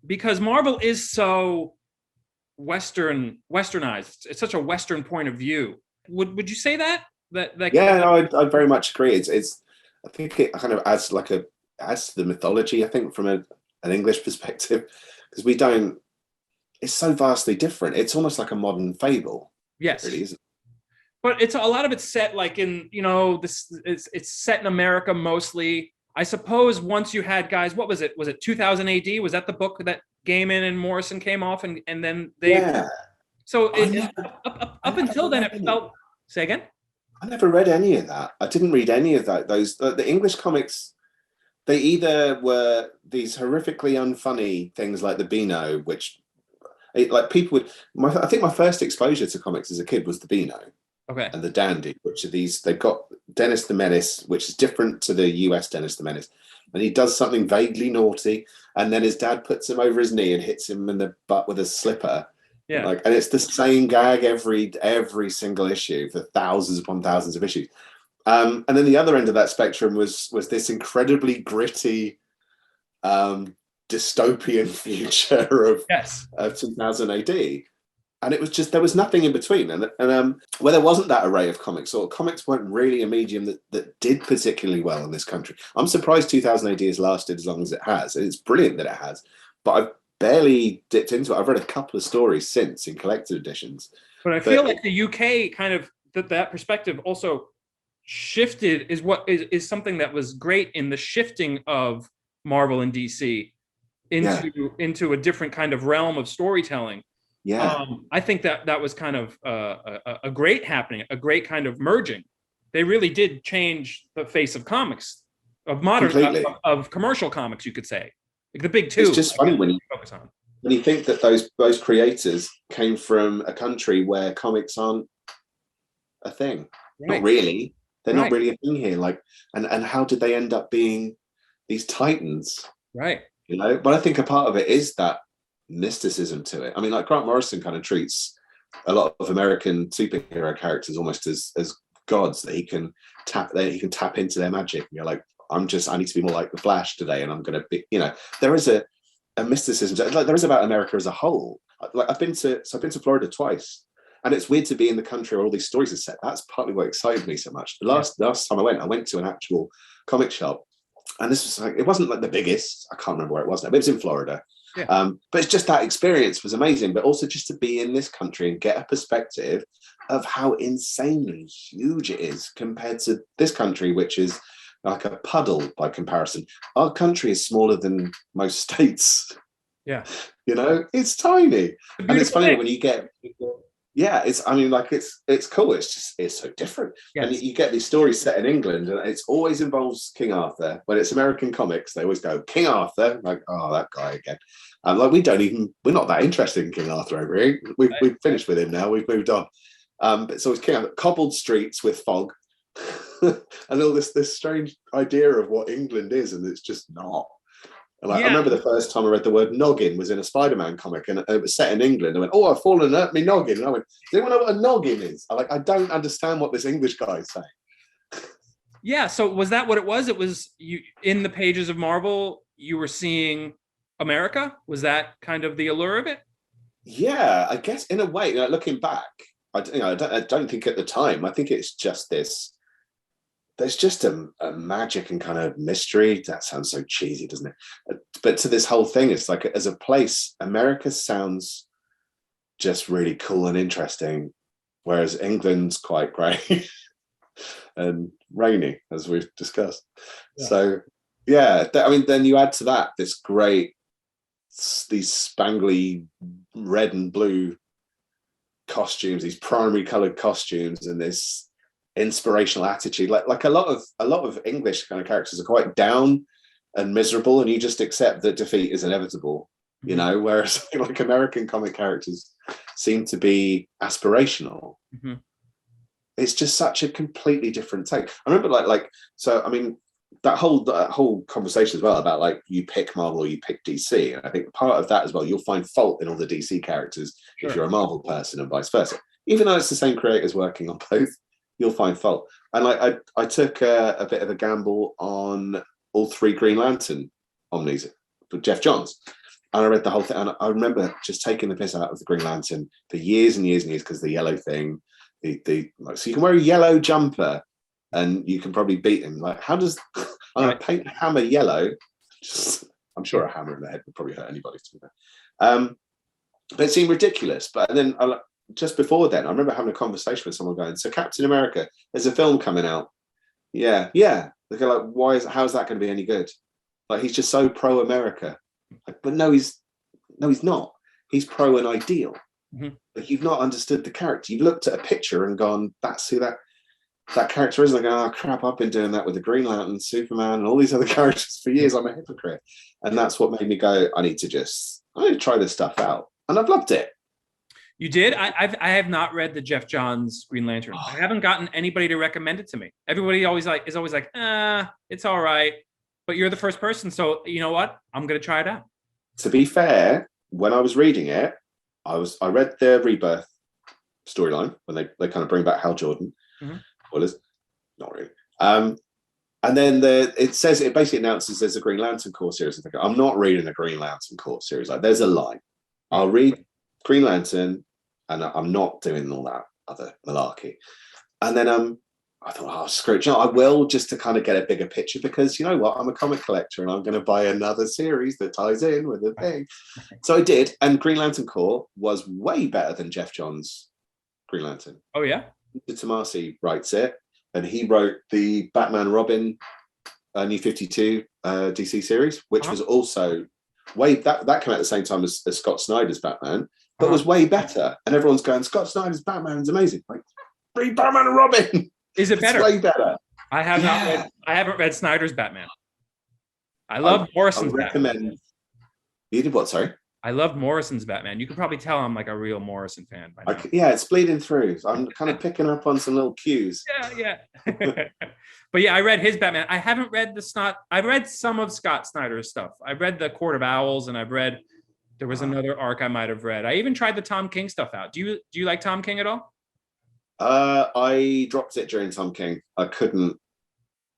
Because Marvel is so westernized. It's such a Western point of view. Would you say that? I very much agree. I think it kind of adds to the mythology, I think, from an English perspective, because it's so vastly different. It's almost like a modern fable. Yes. It really isn't. But it's a lot of it's set like in, it's set in America mostly. I suppose once you had guys, what was it? Was it 2000 AD? Was that the book that Gaiman and Morrison came off and then they... Yeah. So up until then, it felt... Say again? I never read any of that. I didn't read any of that. The English comics they either were these horrifically unfunny things like the Beano, which like people would. I think my first exposure to comics as a kid was the Beano Okay. and the Dandy, which are these. They've got Dennis the Menace, which is different to the US Dennis the Menace, and he does something vaguely naughty, and then his dad puts him over his knee and hits him in the butt with a slipper. Yeah. Like, and it's the same gag every single issue for thousands upon thousands of issues. And then the other end of that spectrum was this incredibly gritty, dystopian future of 2000 AD. And it was just, there was nothing in between. And where there wasn't that array of comics, or comics weren't really a medium that did particularly well in this country. I'm surprised 2000 AD has lasted as long as it has. It's brilliant that it has. But I've barely dipped into it. I've read a couple of stories since in collected editions. But I feel like the UK kind of, that perspective also shifted is something that was great in the shifting of Marvel and DC into a different kind of realm of storytelling. Yeah. I think that was kind of a great happening, a great kind of merging. They really did change the face of comics, of modern, of commercial comics, you could say. Like the big two. It's just funny when you think that those creators came from a country where comics aren't a thing. Right. Not really. They're not really a thing here. Like, and how did they end up being these titans? Right. You know, but I think a part of it is that mysticism to it. I mean, like Grant Morrison kind of treats a lot of American superhero characters almost as gods that he can tap into their magic. And you're like, I need to be more like the Flash today, and I'm going to be, you know, there is a mysticism like there is about America as a whole. Like I've been to Florida twice, and it's weird to be in the country where all these stories are set. That's partly what excited me so much. The last time I went to an actual comic shop, and this was like, it wasn't like the biggest. I can't remember where it was now, but it was in Florida. Yeah. But it's just that experience was amazing, but also just to be in this country and get a perspective of how insanely huge it is compared to this country, which is like a puddle by comparison. Our country is smaller than most states. Yeah. You know, it's tiny. And it's funny when you get, it's cool. It's so different. Yes. And you get these stories set in England, and it always involves King Arthur. When it's American comics, they always go, King Arthur, like, oh, that guy again. And like, we're not that interested in King Arthur over here. We've finished with him now. We've moved on. But it's always King Arthur, cobbled streets with fog. And all this strange idea of what England is, and it's just not. Like, I remember the first time I read the word noggin was in a Spider-Man comic, and it was set in England. I went, "Oh, I've fallen at me noggin." And I went, "Does anyone know what a noggin is?" I don't understand what this English guy is saying. Yeah. So was that what it was? It was you in the pages of Marvel. You were seeing America. Was that kind of the allure of it? Yeah, I guess in a way. Looking back, I don't think at the time. I think it's just this. There's just a magic and kind of mystery. That sounds so cheesy, doesn't it? But to this whole thing, it's like, as a place, America sounds just really cool and interesting, whereas England's quite grey and rainy, as we've discussed. Yeah. So, then you add to that these spangly red and blue costumes, these primary coloured costumes, and this inspirational attitude. Like a lot of English kind of characters are quite down and miserable, and you just accept that defeat is inevitable, you know, whereas like American comic characters seem to be aspirational. Mm-hmm. It's just such a completely different take. I remember so I mean that whole conversation as well about like you pick Marvel or you pick DC, and I think part of that as well, you'll find fault in all the DC characters if you're a Marvel person, and vice versa, even though it's the same creators working on both. You'll find fault. And like I took a bit of a gamble on all three Green Lantern omnis for Jeff Johns, and I read the whole thing, and I remember just taking the piss out of the Green Lantern for years and years and years, because the yellow thing, so you can wear a yellow jumper and you can probably beat him. Like, how does I'm gonna paint a hammer yellow? I'm sure a hammer in the head would probably hurt anybody to do that. But it seemed ridiculous. But then just before then, I remember having a conversation with someone going, "So Captain America, there's a film coming out." Yeah. They go like, how's that going to be any good? Like, he's just so pro-America. Like, but no, he's not. He's pro an ideal. Mm-hmm. But you've not understood the character. You've looked at a picture and gone, that's who that. that character is like, oh crap, I've been doing that with the Green Lantern, Superman, and all these other characters for years. I'm a hypocrite. And that's what made me go, I need to try this stuff out. And I've loved it. You did? I have not read the Jeff Johns Green Lantern. I haven't gotten anybody to recommend it to me. Everybody is always like, it's all right. But you're the first person, so you know what? I'm gonna try it out. To be fair, when I was reading it, I read the Rebirth storyline when they kind of bring back Hal Jordan. Spoilers, not really. And then it basically announces there's a Green Lantern Corps series. I think I'm not reading a Green Lantern Corps series. Like, there's a line. I'll read Green Lantern, and I'm not doing all that other malarkey. And then I thought, oh, screw it. You know, I will, just to kind of get a bigger picture, because you know what? I'm a comic collector and I'm going to buy another series that ties in with the thing. So I did. And Green Lantern Corps was way better than Jeff Johns' Green Lantern. Oh, yeah? Tomasi writes it. And he wrote the Batman Robin New 52 DC series, which was also that came out at the same time as Scott Snyder's Batman, but was way better. And everyone's going, Scott Snyder's Batman is amazing. Like, read Batman and Robin. Is it better? It's way better. I haven't read Snyder's Batman. I love Morrison's Batman. You did what, sorry? I love Morrison's Batman. You can probably tell I'm like a real Morrison fan by now. Yeah, it's bleeding through. I'm kind of picking up on some little cues. Yeah. But yeah, I read his Batman. I haven't read I've read some of Scott Snyder's stuff. I've read the Court of Owls, and there was another arc I might have read. I even tried the Tom King stuff out. Do you like Tom King at all? I dropped it during Tom King. I couldn't.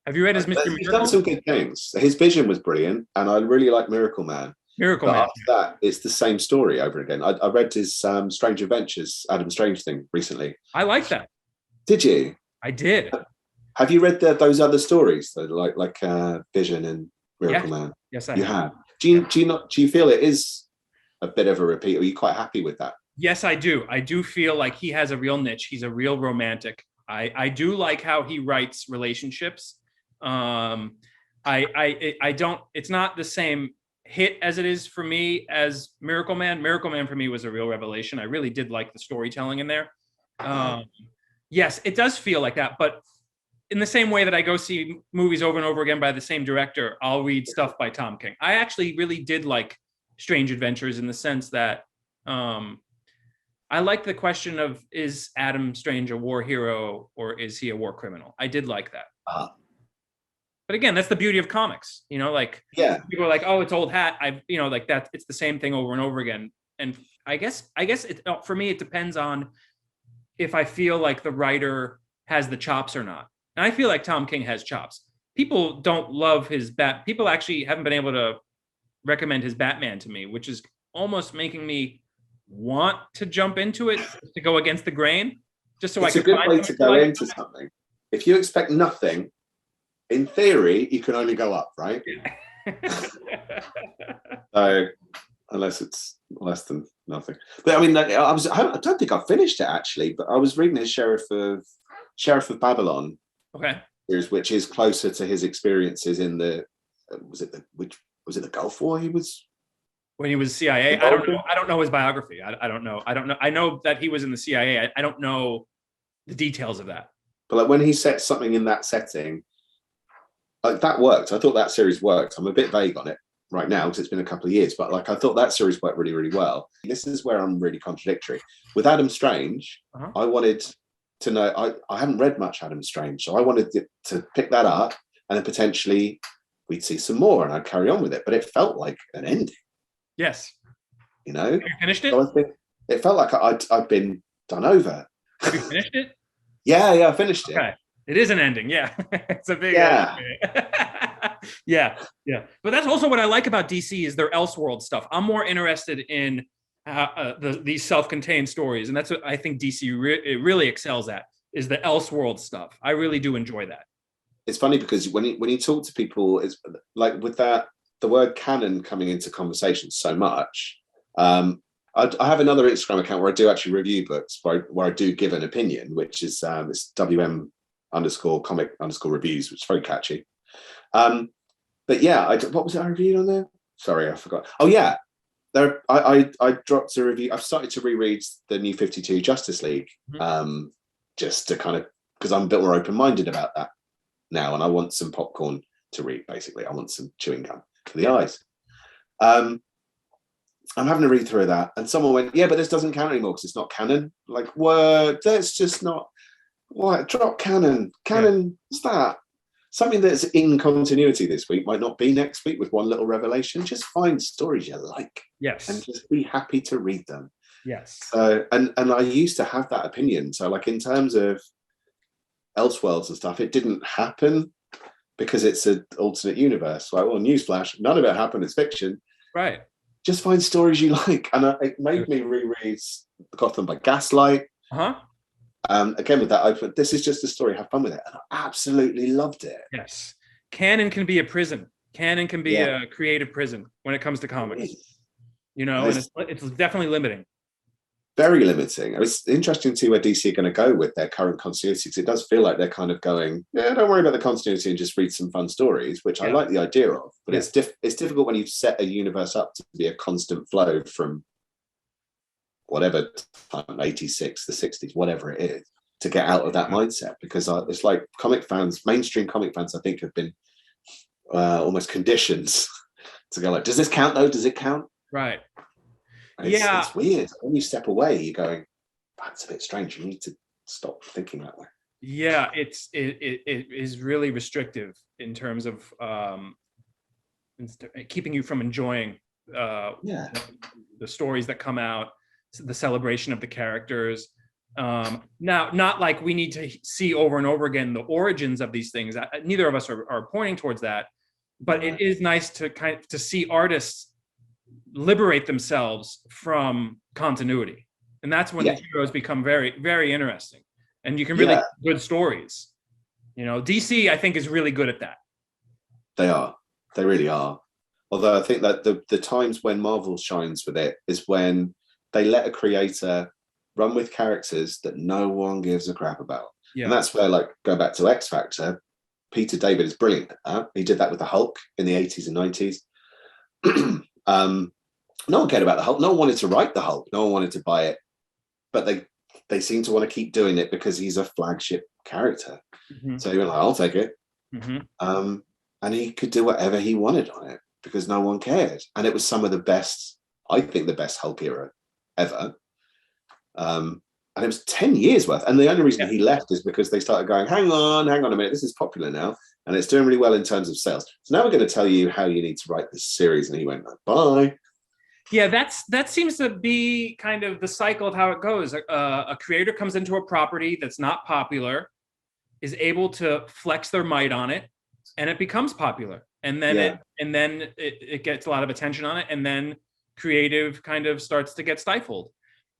Have you read his Mr. Miracle? He's done some good things. His vision was brilliant, and I really like Miracle Man. But after that, it's the same story over again. I read his Strange Adventures, Adam Strange thing recently. I like that. Did you? I did. Have you read those other stories, though, like Vision and Miracle Man? Yes, I have. Do you feel it is a bit of a repeat? Or are you quite happy with that? Yes, I do. I do feel like he has a real niche. He's a real romantic. I do like how he writes relationships. I don't. It's not the same hit as it is for me as Miracle Man. Miracle Man for me was a real revelation. I really did like the storytelling in there. Yes, it does feel like that. But in the same way that I go see movies over and over again by the same director, I'll read stuff by Tom King. I actually really did like Strange Adventures in the sense that I like the question of, is Adam Strange a war hero or is he a war criminal? I did like that. But again, that's the beauty of comics, like people are like, oh, it's old hat. Like that. It's the same thing over and over again. And I guess for me, it depends on if I feel like the writer has the chops or not. And I feel like Tom King has chops. People don't love his people actually haven't been able to recommend his Batman to me, which is almost making me want to jump into it, to go against the grain, just so it's a good way to go into something. If you expect nothing, in theory, you can only go up, right? So, unless it's less than nothing. But I mean, I don't think I finished it actually. But I was reading his Sheriff of Babylon, which is closer to his experiences in the was it the Gulf War? When he was CIA. I don't know his biography. I don't know. I know that he was in the CIA. I don't know the details of that. But like when he set something in that setting. Like that worked. I thought that series worked. I'm a bit vague on it right now because it's been a couple of years, but like I thought that series worked really, really well. This is where I'm really contradictory. With Adam Strange, I wanted to know, I hadn't read much Adam Strange, so I wanted to pick that up and then potentially we'd see some more and I'd carry on with it, but it felt like an ending. Yes. Have you finished it? So it felt like I'd been done over. Have you finished it? Yeah, I finished it. Okay. It is an ending, yeah. It's a big yeah. But that's also what I like about DC is their Elseworld stuff. I'm more interested in these self-contained stories, and that's what I think DC really excels at is the Elseworld stuff. I really do enjoy that. It's funny because when you talk to people, it's like with that the word canon coming into conversation so much. I have another Instagram account where I do actually review books, where I do give an opinion, which is it's WM_comic_reviews, which is very catchy. But yeah, what was it I reviewed on there? Sorry, I forgot. Oh yeah, I dropped a review. I've started to reread the New 52 Justice League, just to kind of because I'm a bit more open-minded about that now, and I want some popcorn to read. Basically, I want some chewing gum for the eyes. I'm having to read through that, and someone went, "Yeah, but this doesn't count anymore because it's not canon." Like, word, that's just not. What? Drop canon. Canon. What's that? Something that's in continuity this week might not be next week with one little revelation. Just find stories you like, Yes, and just be happy to read them. yes. So, and I used to have that opinion. So, like in terms of Elseworlds and stuff, it didn't happen because it's an alternate universe. Like, well, newsflash, none of it happened. It's fiction. Right. Just find stories you like, and it made me reread Gotham by Gaslight. Again with that open, this is just a story, have fun with it, and I absolutely loved it. Yes, canon can be a prison. Canon can be a creative prison when it comes to comics. You know, and it's definitely limiting. Very limiting. It's interesting to see where DC are going to go with their current continuity, because it does feel like they're kind of going, yeah, don't worry about the continuity and just read some fun stories, which I like the idea of. But it's difficult when you set a universe up to be a constant flow from whatever time, 86, the 60s, whatever it is, to get out of that mindset, because it's like comic fans, mainstream comic fans, I think, have been almost conditioned to go like, does this count though? Does it count? Right. It's weird. When you step away, you're going, that's a bit strange. You need to stop thinking that way. Yeah, it is really restrictive in terms of keeping you from enjoying the stories that come out, the celebration of the characters. Now, not like we need to see over and over again the origins of these things. Neither of us are pointing towards that, but it is nice to see artists liberate themselves from continuity, and that's when the heroes become very, very interesting, and you can really good stories. You know, DC, I think, is really good at that. They really are. Although I think that the times when Marvel shines with it is when they let a creator run with characters that no one gives a crap about. And that's where, like, go back to X Factor, Peter David is brilliant at that. He did that with the Hulk in the 80s and 90s. No one cared about the Hulk. No one wanted to write the Hulk. No one wanted to buy it. But they seem to want to keep doing it because he's a flagship character. So he went like, I'll take it. And he could do whatever he wanted on it because no one cared. And it was some of the best, I think, the best Hulk era ever. And it was 10 years worth. And the only reason he left is because they started going, hang on a minute, this is popular now. And it's doing really well in terms of sales. So now we're going to tell you how you need to write this series. And he went, bye. Yeah, that seems to be kind of the cycle of how it goes. A creator comes into a property that's not popular, is able to flex their might on it, and it becomes popular. And then it gets a lot of attention on it, and then creative kind of starts to get stifled.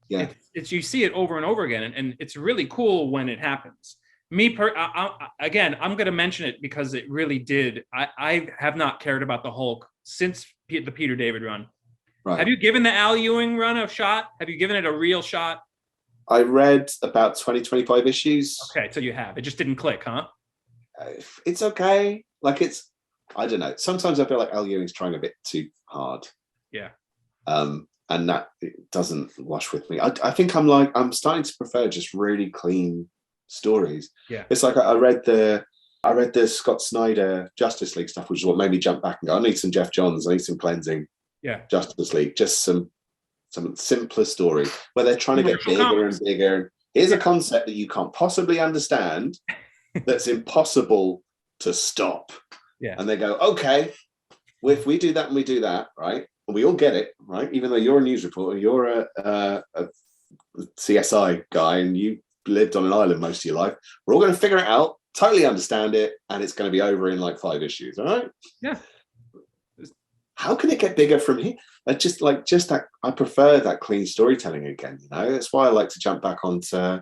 Yeah, it's you see it over and over again, and it's really cool when it happens. Again, I'm going to mention it because it really did. I have not cared about the Hulk since the Peter David run. Right. Have you given the Al Ewing run a shot? Have you given it a real shot? I read about 20-25 issues. Okay, so you have. It just didn't click, huh? It's okay. Like, I don't know. Sometimes I feel like Al Ewing's trying a bit too hard. Yeah. And that it doesn't wash with me. I think I'm starting to prefer just really clean stories. Yeah. It's like I read the Scott Snyder Justice League stuff, which is what made me jump back and go, I need some Jeff Johns, I need some cleansing. Yeah. Justice League, just some simpler story where they're trying to get bigger and bigger. Here's a concept that you can't possibly understand that's impossible to stop. Yeah. And they go, okay, well, if we do that and we do that, right? And we all get it, right? Even though you're a news reporter, you're a CSI guy and you lived on an island most of your life, we're all going to figure it out, totally understand it, and it's going to be over in like 5 issues, all right? Yeah. How can it get bigger from here? Just that. I prefer that clean storytelling again. You know, that's why I like to jump back onto. I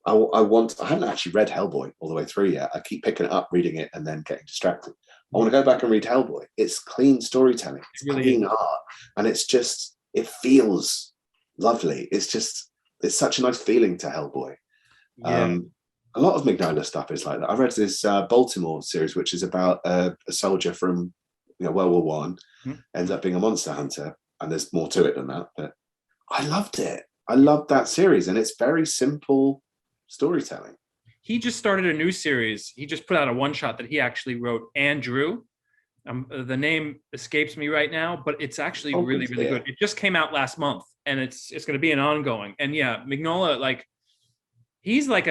haven't actually read Hellboy all the way through yet. I keep picking it up, reading it, and then getting distracted. I want to go back and read Hellboy. It's clean storytelling. It's really clean art, and it feels lovely. It's such a nice feeling to Hellboy. Yeah. A lot of Mignola stuff is like that. I read this Baltimore series, which is about a soldier from World War One, ends up being a monster hunter, and there's more to it than that. But I loved it. I loved that series, and it's very simple storytelling. he just started a new series. He just put out a one shot that he actually wrote and drew. The name escapes me right now, but it's actually really, really good. It just came out last month, and it's going to be an ongoing. And yeah, Mignola, like, he's like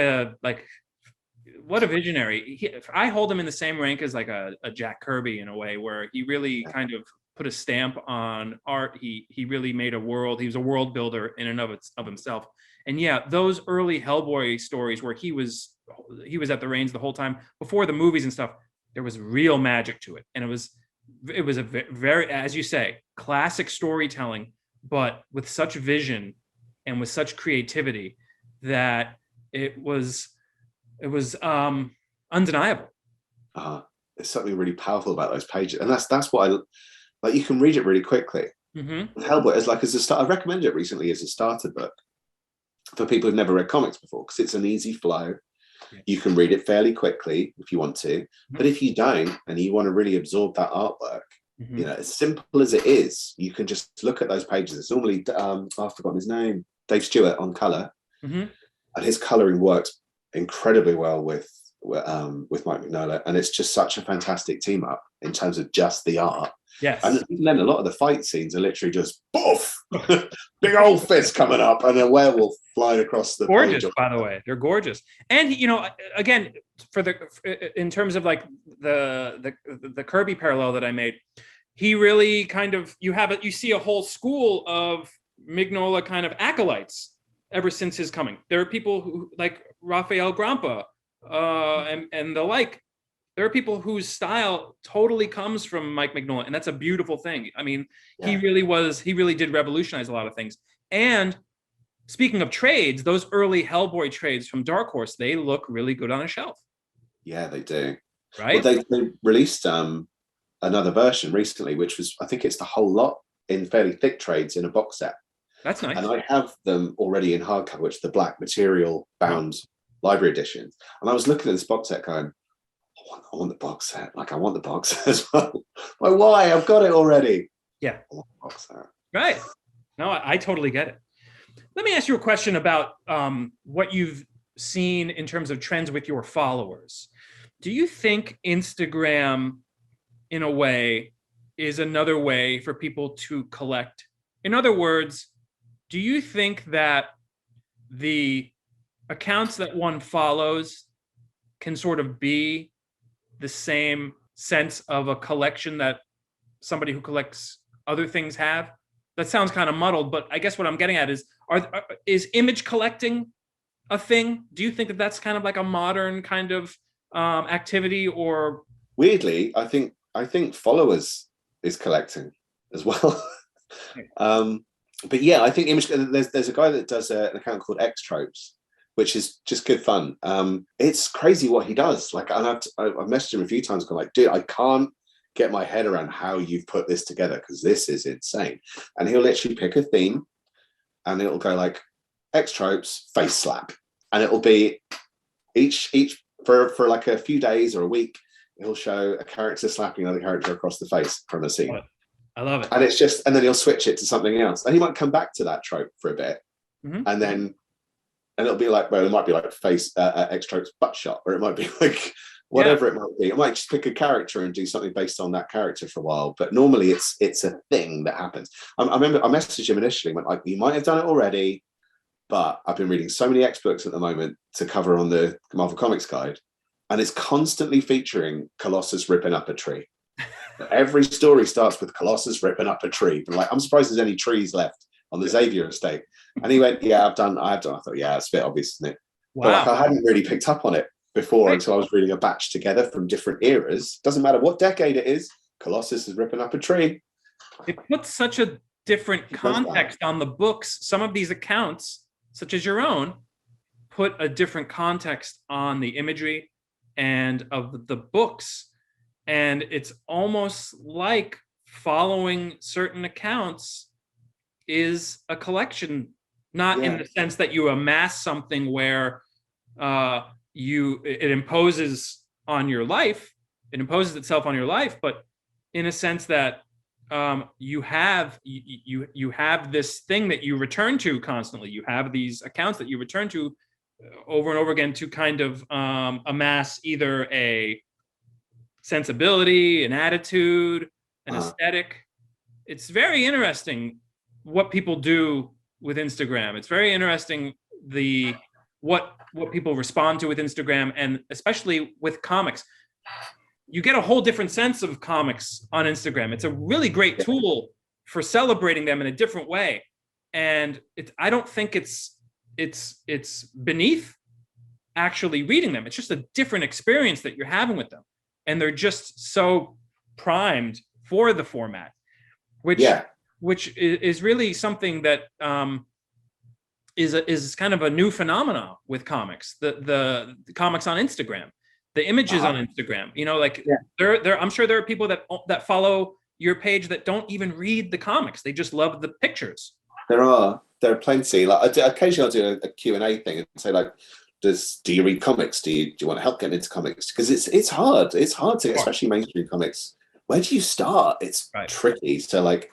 what a visionary. I hold him in the same rank as like a Jack Kirby in a way, where he really kind of put a stamp on art. He really made a world. He was a world builder in and of himself. And yeah, those early Hellboy stories where he was at the reins the whole time before the movies and stuff, there was real magic to it. And it was a very, as you say, classic storytelling, but with such vision and with such creativity that it was undeniable. There's something really powerful about those pages, and that's what I like. You can read it really quickly. Hellboy as a start. I recommend it recently as a starter book for people who've never read comics before, because it's an easy flow. You can read it fairly quickly if you want to, but if you don't and you want to really absorb that artwork, you know, as simple as it is, you can just look at those pages. It's normally I've forgotten his name, Dave Stewart on color, and his coloring works incredibly well with Mike Mignola, and it's just such a fantastic team up in terms of just the art. Yes. And then a lot of the fight scenes are literally just poof, big old fist coming up and a werewolf flying across the gorgeous page. By the way, they're gorgeous. And you know, again, in terms of like the Kirby parallel that I made, he really kind of, you see a whole school of Mignola kind of acolytes ever since his coming. There are people who like Raphael Grampa and the like. There are people whose style totally comes from Mike Mignola, and that's a beautiful thing. I mean, he really did revolutionize a lot of things. And speaking of trades, those early Hellboy trades from Dark Horse, they look really good on a shelf. Yeah, they do. Right? Well, they released another version recently, which was, I think it's the whole lot in fairly thick trades in a box set. That's nice. And I have them already in hardcover, which is the black material bound library editions. And I was looking at this box set going, I want the box set. Like, I want the box set as well. Like, why? I've got it already. Yeah. I want the box set. Right. No, I totally get it. Let me ask you a question about what you've seen in terms of trends with your followers. Do you think Instagram, in a way, is another way for people to collect? In other words, do you think that the accounts that one follows can sort of be the same sense of a collection that somebody who collects other things have? That sounds kind of muddled, but I guess what I'm getting at is image collecting a thing? Do you think that that's kind of like a modern kind of activity? Or weirdly, I think followers is collecting as well. But yeah, I think image. There's a guy that does an account called X Tropes, which is just good fun. It's crazy what he does. Like, and I've messaged him a few times, going like, dude, I can't get my head around how you've put this together, because this is insane. And he'll literally pick a theme, and it'll go like X Tropes face slap, and it'll be each for like a few days or a week. He'll show a character slapping another character across the face from a scene. I love it. And it's just, and then he'll switch it to something else, and he might come back to that trope for a bit, and it'll be like, well, it might be like face X Tropes butt shot, or it might be like whatever it might be. I might just pick a character and do something based on that character for a while. But normally it's a thing that happens. I remember I messaged him initially, went like, you might have done it already, but I've been reading so many X books at the moment to cover on the Marvel Comics Guide, and it's constantly featuring Colossus ripping up a tree. Every story starts with Colossus ripping up a tree. And like, I'm surprised there's any trees left on the Xavier estate. And he went, yeah, I have done. I thought, yeah, it's a bit obvious, isn't it? Wow. But like, I hadn't really picked up on it before until I was reading a batch together from different eras. Doesn't matter what decade it is, Colossus is ripping up a tree. It puts such a different context on the books. Some of these accounts, such as your own, put a different context on the imagery and of the books. And it's almost like following certain accounts is a collection, not in the sense that you amass something where it imposes on your life, it imposes itself on your life, but in a sense that you have this thing that you return to constantly. You have these accounts that you return to over and over again to kind of amass either a sensibility, an attitude, an aesthetic. It's very interesting what people do with Instagram. It's very interesting what people respond to with Instagram, and especially with comics. You get a whole different sense of comics on Instagram. It's a really great tool for celebrating them in a different way. And I don't think it's beneath actually reading them. It's just a different experience that you're having with them. And they're just so primed for the format, which is really something that is kind of a new phenomenon with comics. The comics on Instagram, the images on Instagram. You know, like I'm sure there are people that follow your page that don't even read the comics. They just love the pictures. There are plenty. Like occasionally I'll do a Q&A thing and say like, do you read comics? Do you want to help getting into comics? Because it's hard. It's hard to, especially mainstream comics. Where do you start? It's tricky. So like,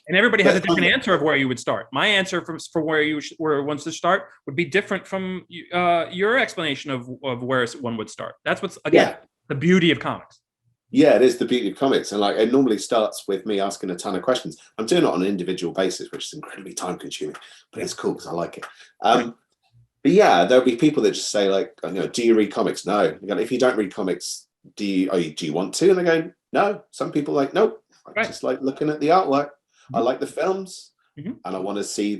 and everybody has a different answer of where you would start. My answer for where wants to start would be different from your explanation of where one would start. That's what's the beauty of comics. Yeah, it is the beauty of comics. And like, it normally starts with me asking a ton of questions. I'm doing it on an individual basis, which is incredibly time consuming, but it's cool because I like it. But yeah, there'll be people that just say like, do you read comics? No. If you don't read comics, do you want to? And they go, no. Some people like, nope. I just like looking at the artwork. I like the films, and I want to see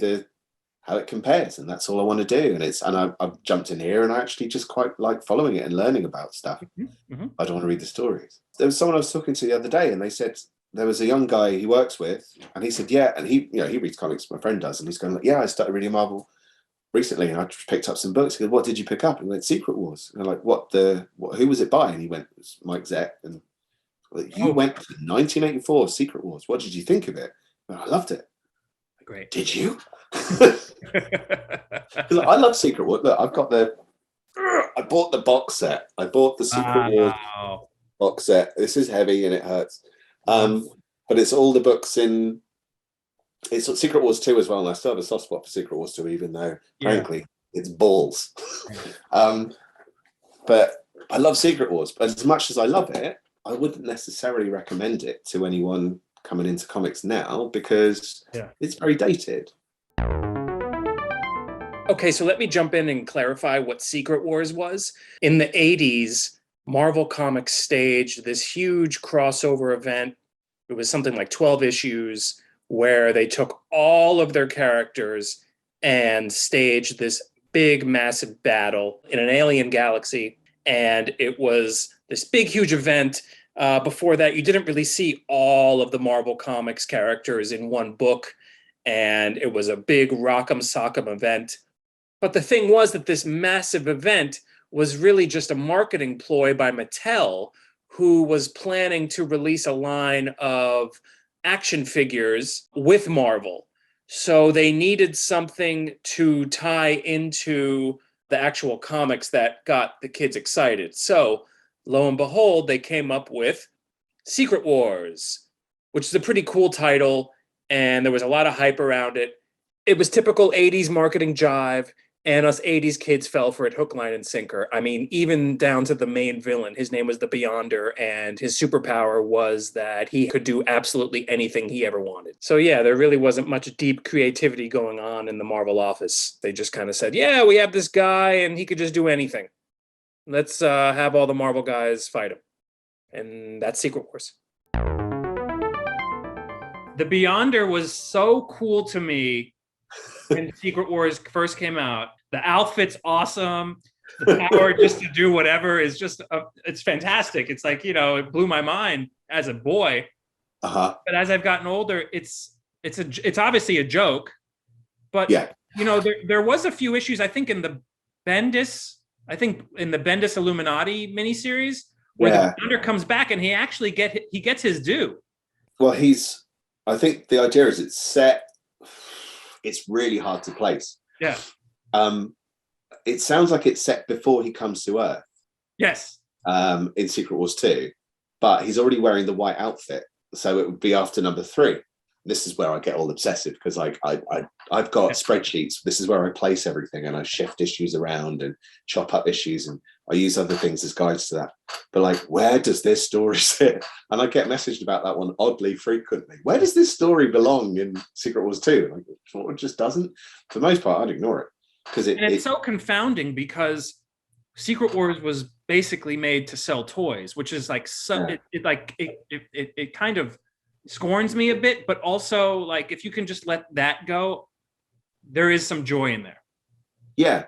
how it compares, and that's all I want to do. And I've jumped in here, and I actually just quite like following it and learning about stuff. I don't want to read the stories. There was someone I was talking to the other day, and they said there was a young guy he works with, and he said, and he reads comics. My friend does, and he's going like, I started reading Marvel recently, and I picked up some books. He goes, what did you pick up? And he went, Secret Wars. And I'm like, who was it by? And he went, it was Mike Zeck. And you went to 1984 Secret Wars. What did you think of it? And I loved it. Great. Did you? I love Secret Wars. Look, I bought the box set. I bought the Secret Wars box set. This is heavy and it hurts. But it's all the books in. It's Secret Wars 2 as well, and I still have a soft spot for Secret Wars 2, even though, frankly, it's balls. But I love Secret Wars. But as much as I love it, I wouldn't necessarily recommend it to anyone coming into comics now because it's very dated. Okay, so let me jump in and clarify what Secret Wars was. In the 80s, Marvel Comics staged this huge crossover event. It was something like 12 issues where they took all of their characters and staged this big, massive battle in an alien galaxy. And it was this big, huge event. Before that, you didn't really see all of the Marvel Comics characters in one book. And it was a big rock'em sock'em event. But the thing was that this massive event was really just a marketing ploy by Mattel, who was planning to release a line of action figures with Marvel. So they needed something to tie into the actual comics that got the kids excited. So lo and behold, they came up with Secret Wars, which is a pretty cool title. And there was a lot of hype around it. It was typical 80s marketing jive. And us 80s kids fell for it hook, line, and sinker. I mean, even down to the main villain. His name was the Beyonder, and his superpower was that he could do absolutely anything he ever wanted. So yeah, there really wasn't much deep creativity going on in the Marvel office. They just kind of said, yeah, we have this guy, and he could just do anything. Let's have all the Marvel guys fight him. And that's Secret Wars. The Beyonder was so cool to me when Secret Wars first came out. The outfit's awesome. The power just to do whatever is just, it's fantastic. It's like, it blew my mind as a boy. But as I've gotten older, it's obviously a joke. But, there was a few issues, I think, in the Bendis Illuminati miniseries where the Beyonder comes back and he actually gets his due. Well, I think the idea is it's set. It's really hard to place. Yeah. It sounds like it's set before he comes to Earth. Yes. In Secret Wars 2, but he's already wearing the white outfit, so it would be after number 3. this is where I get all obsessive, because like I've got spreadsheets. This is where I place everything, and I shift issues around and chop up issues, and I use other things as guides to that. But like, where does this story sit? And I get messaged about that one oddly frequently. Where does this story belong in Secret Wars 2? Like, it just doesn't. For the most part, I'd ignore it, because it's so confounding, because Secret Wars was basically made to sell toys, which is like it kind of scorns me a bit, but also like if you can just let that go, there is some joy in there. Yeah,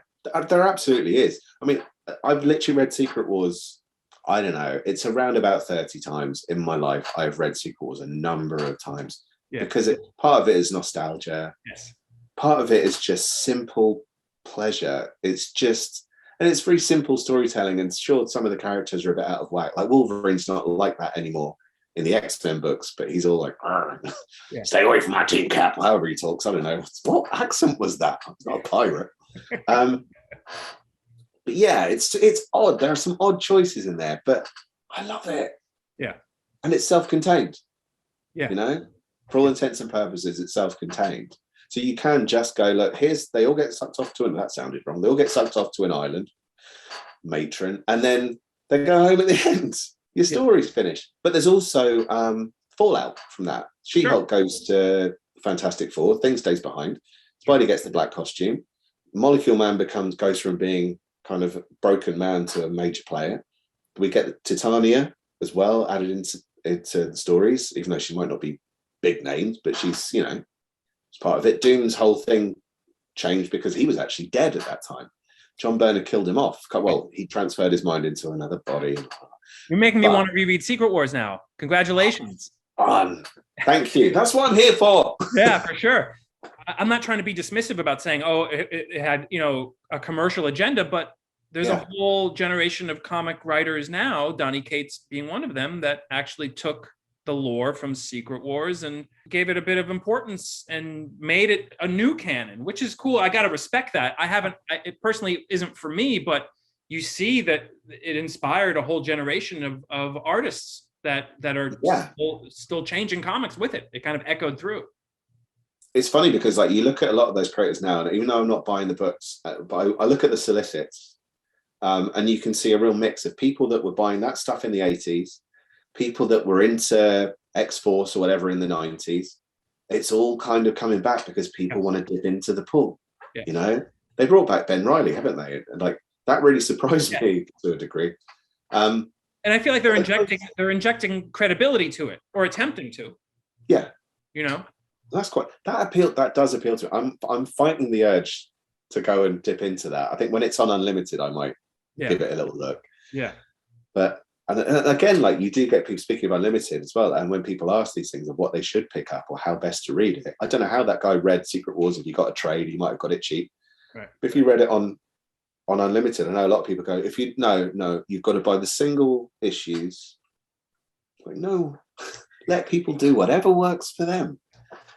there absolutely is. I mean, I've literally read Secret Wars, I don't know, it's around about 30 times in my life. I've read Secret Wars a number of times, because part of it is nostalgia. Yes. Part of it is just simple pleasure. It's just, and it's very simple storytelling. And sure, some of the characters are a bit out of whack. Like Wolverine's not like that anymore in the X-Men books, but he's all like, stay away from my team cap, however he talks. I don't know. What accent was that? I'm not a pirate. But yeah, it's odd. There are some odd choices in there, but I love it. Yeah. And it's self-contained. Yeah. You know, for all intents and purposes, it's self-contained. So you can just go, look, they all get sucked off to that sounded wrong. They all get sucked off to an island, matron, and then they go home at the end. Your story's finished. But there's also fallout from that. She-Hulk goes to Fantastic Four. Thing stays behind. Spidey gets the black costume. Molecule Man goes from being kind of a broken man to a major player. We get Titania as well added into the stories, even though she might not be big names, but she's, you know, it's part of it. Doom's whole thing changed because he was actually dead at that time. John Byrne killed him off. Well, he transferred his mind into another body. You're making me want to reread Secret Wars now. Congratulations. Thank you. That's what I'm here for. Yeah, for sure. I'm not trying to be dismissive about saying, it had, you know, a commercial agenda, but there's a whole generation of comic writers now, Donny Cates being one of them, that actually took the lore from Secret Wars and gave it a bit of importance and made it a new canon, which is cool. I got to respect that. It personally isn't for me, but you see that it inspired a whole generation of artists that are still changing comics with it. It kind of echoed through. It's funny because like you look at a lot of those creators now, and even though I'm not buying the books, but I look at the solicits, and you can see a real mix of people that were buying that stuff in the 80s, people that were into X-Force or whatever in the 90s. It's all kind of coming back because people want to dip into the pool. Yeah. You know, they brought back Ben Reilly, haven't they? And like that really surprised me to a degree. And I feel like they're injecting credibility to it, or attempting to. Yeah. You know, that does appeal to me. I'm fighting the urge to go and dip into that. I think when it's on Unlimited, I might give it a little look. Yeah. But and again, like you do get people speaking of Unlimited as well. And when people ask these things of what they should pick up or how best to read it, I don't know how that guy read Secret Wars. If you got a trade, you might have got it cheap. Right. But if you read it on Unlimited, I know a lot of people go, if you no, you've got to buy the single issues. Like, no, let people do whatever works for them.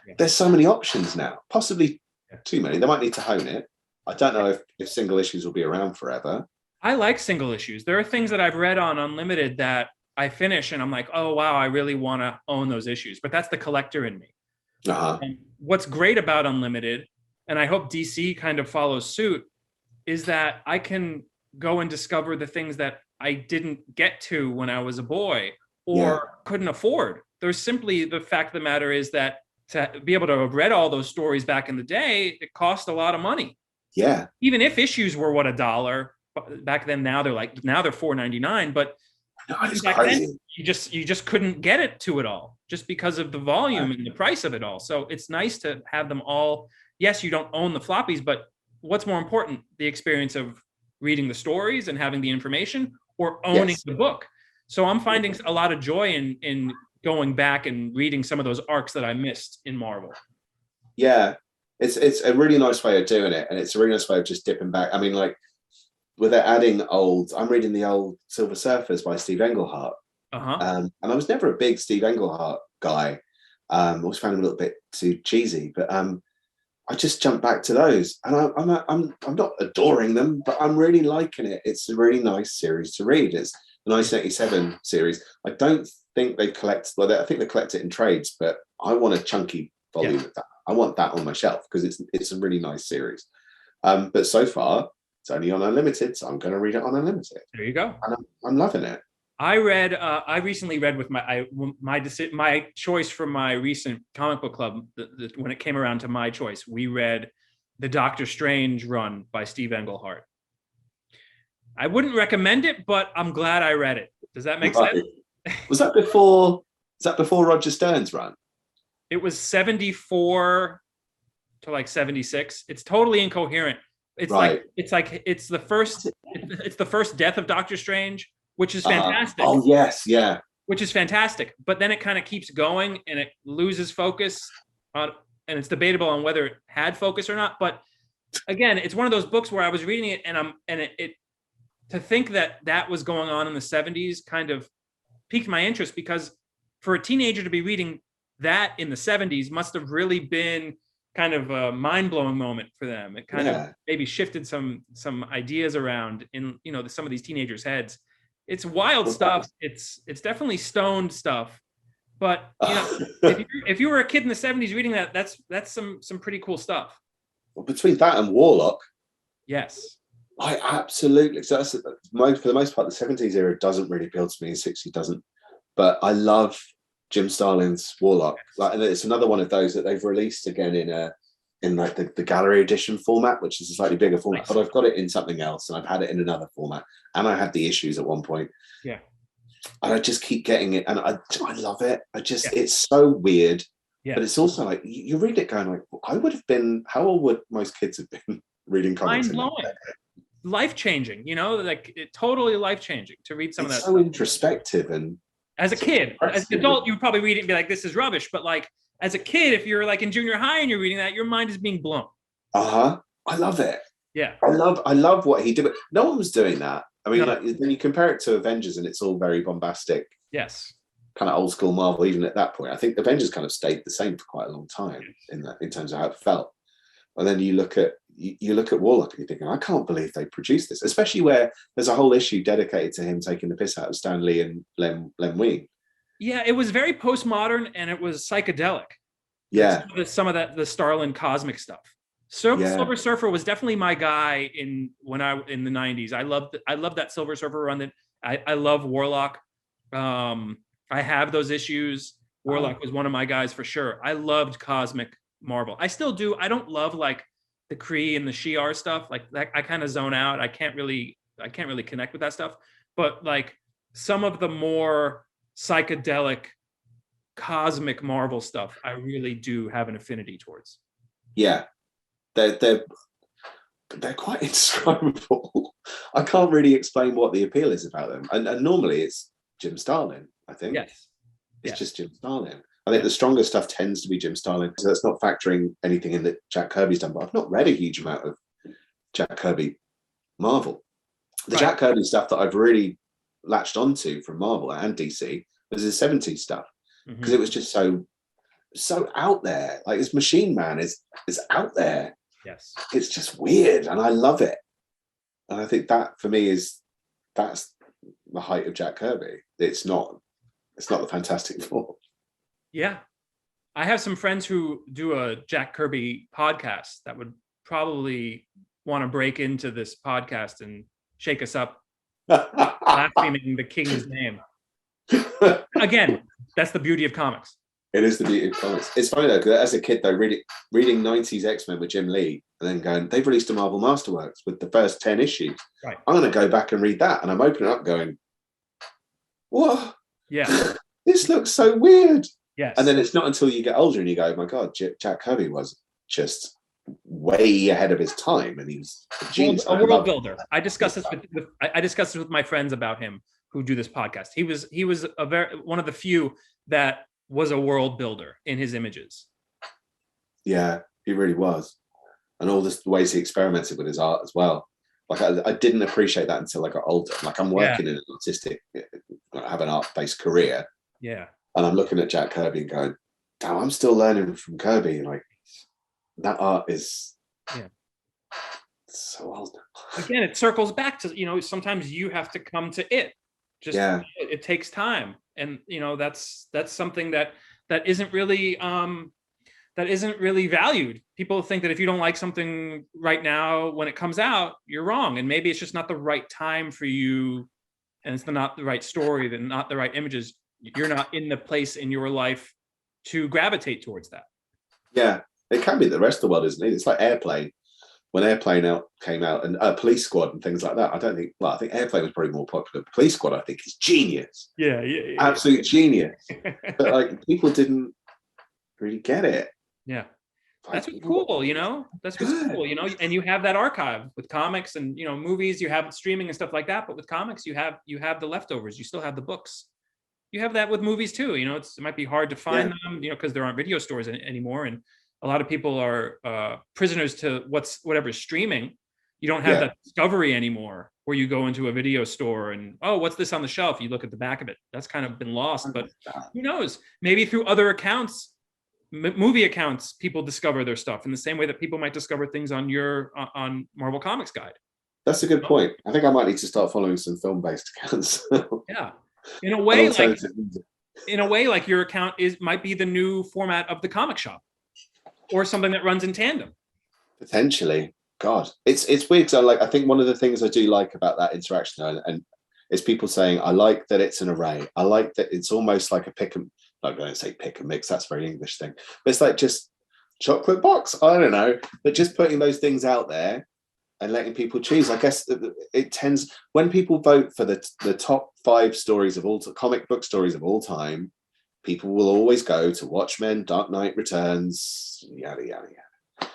Yeah. There's so many options now, possibly too many. They might need to hone it. I don't know if single issues will be around forever. I like single issues. There are things that I've read on Unlimited that I finish and I'm like, oh, wow, I really want to own those issues. But that's the collector in me. And what's great about Unlimited, and I hope DC kind of follows suit, is that I can go and discover the things that I didn't get to when I was a boy or couldn't afford. There's simply the fact of the matter is that to be able to have read all those stories back in the day, it cost a lot of money. Yeah. Even if issues were $1 back then, now they're $4.99. But back then, you just couldn't get it to it all just because of the volume and the price of it all. So it's nice to have them all. Yes, you don't own the floppies, but what's more important, the experience of reading the stories and having the information or owning the book. So I'm finding a lot of joy in going back and reading some of those arcs that I missed in Marvel. Yeah, it's a really nice way of doing it. And it's a really nice way of just dipping back. I mean, like, without adding I'm reading the old Silver Surfers by Steve Englehart. And I was never a big Steve Englehart guy. I always found him a little bit too cheesy, but I just jumped back to those, and I'm not adoring them, but I'm really liking it. It's a really nice series to read. It's the 1987 series. I don't think they collect. Well, I think they collect it in trades, but I want a chunky volume of that. I want that on my shelf because it's a really nice series. But so far, it's only on Unlimited, so I'm going to read it on Unlimited. There you go. And I'm loving it. I recently read with my choice for my recent comic book club. When it came around to my choice, we read the Doctor Strange run by Steve Englehart. I wouldn't recommend it, but I'm glad I read it. Does that make sense? Was that before? Is that before Roger Stern's run? It was 74 to like 76. It's totally incoherent. It's right. It's the first death of Doctor Strange, which is fantastic. Oh yes, yeah. Which is fantastic, but then it kind of keeps going and it loses focus on, and it's debatable on whether it had focus or not. But again, it's one of those books where I was reading it and it to think that was going on in the 70s kind of piqued my interest, because for a teenager to be reading that in the 70s must have really been kind of a mind-blowing moment for them. It kind of maybe shifted some ideas around in some of these teenagers' heads. It's wild stuff. It's definitely stoned stuff. But if you were a kid in the 70s reading that, that's some pretty cool stuff. Well, between that and Warlock, yes, I absolutely. So that's for the most part, the 70s era doesn't really appeal to me. The 60s doesn't, but I love Jim Starlin's Warlock. And it's another one of those that they've released again in like the gallery edition format, which is a slightly bigger format. Nice. But I've got it in something else, and I've had it in another format, and I had the issues at one point. Yeah, and I just keep getting it, and I love it. It's so weird. Yeah. But it's also like you read it going like, I would have been. How old would most kids have been reading comics? Mind-blowing. Life-changing, like totally life-changing to read some of that. So stuff. Introspective, and as a kid, as an adult, you would probably read it and be like, "This is rubbish." But like as a kid, if you're like in junior high and you're reading that, your mind is being blown. I love it. Yeah, I love what he did. But no one was doing that. I mean, like when you compare it to Avengers, and it's all very bombastic. Yes, kind of old school Marvel. Even at that point, I think Avengers kind of stayed the same for quite a long time in terms of how it felt. And then you look at Warlock and you're thinking, I can't believe they produced this, especially where there's a whole issue dedicated to him taking the piss out of Stan Lee and Len Wein. Yeah, it was very postmodern and it was psychedelic. Yeah, some of that, the Starlin cosmic stuff. Silver Surfer was definitely my guy in the 90s. I loved that Silver Surfer run. That I love Warlock. I have those issues. Warlock was one of my guys for sure. I loved cosmic Marvel. I still do. I don't love like the Kree and the Shi'ar stuff. Like that, I kind of zone out. I can't really connect with that stuff. But like some of the more psychedelic cosmic Marvel stuff, I really do have an affinity towards. Yeah. They're quite indescribable. I can't really explain what the appeal is about them. And normally it's Jim Starlin, I think. Yes. It's just Jim Starlin. I think the strongest stuff tends to be Jim Starlin. So that's not factoring anything in that Jack Kirby's done, but I've not read a huge amount of Jack Kirby Marvel. The Jack Kirby stuff that I've really latched onto from Marvel and DC was his 70s stuff, because it was just so out there. Like his Machine Man is out there. Yes. It's just weird and I love it. And I think that for me that's the height of Jack Kirby. It's not the Fantastic Four. Yeah. I have some friends who do a Jack Kirby podcast that would probably want to break into this podcast and shake us up, blaspheming the king's name. Again, that's the beauty of comics. It is the beauty of comics. It's funny though, because as a kid though, reading 90s X-Men with Jim Lee and then going, they've released a Marvel Masterworks with the first 10 issues. Right. I'm going to go back and read that. And I'm opening up going, what? Yeah. This looks so weird. Yes. And then it's not until you get older and you go, oh my God, Jack Kirby was just way ahead of his time, and he was a genius. A world builder. I discussed this with my friends about him who do this podcast. He was one of the few that was a world builder in his images. Yeah, he really was. And all the ways he experimented with his art as well. Like I didn't appreciate that until I got older. Like I'm working in an artistic, I have an art-based career. Yeah. And I'm looking at Jack Kirby and going, damn, I'm still learning from Kirby. Like that art is so old. Again, it circles back to, sometimes you have to come to it. It takes time. and that's something that isn't really valued. People think that if you don't like something right now when it comes out, you're wrong, and maybe it's just not the right time for you, and it's not the right story, then not the right images. You're not in the place in your life to gravitate towards that. Yeah, it can be the rest of the world, isn't it? It's like Airplane. When Airplane came out, and Police Squad and things like that, I think Airplane was probably more popular. Police Squad, I think, is genius. Yeah. Absolute genius. But like, people didn't really get it. Yeah. That's what's cool, That's what's cool, And you have that archive with comics and movies. You have streaming and stuff like that. But with comics, you have the leftovers. You still have the books. You have that with movies too. It might be hard to find them, because there aren't video stores anymore, and a lot of people are prisoners to whatever's streaming. You don't have that discovery anymore, where you go into a video store and, oh, what's this on the shelf? You look at the back of it. That's kind of been lost. But who knows? Maybe through other accounts. Movie accounts, people discover their stuff in the same way that people might discover things on Marvel Comics Guide. That's a good point. I think I might need to start following some film-based accounts. Yeah, in a way, like your account might be the new format of the comic shop, or something that runs in tandem. Potentially, God, it's weird. So I think one of the things I do like about that interaction, and is people saying, I like that it's an array. I like that it's almost like a pick and. I'm not going to say pick and mix, that's a very English thing, but it's like just chocolate box, I don't know, but just putting those things out there and letting people choose. I guess it tends, when people vote for the top 5 stories of all comic book stories of all time, people will always go to Watchmen, Dark Knight Returns, yada yada yada.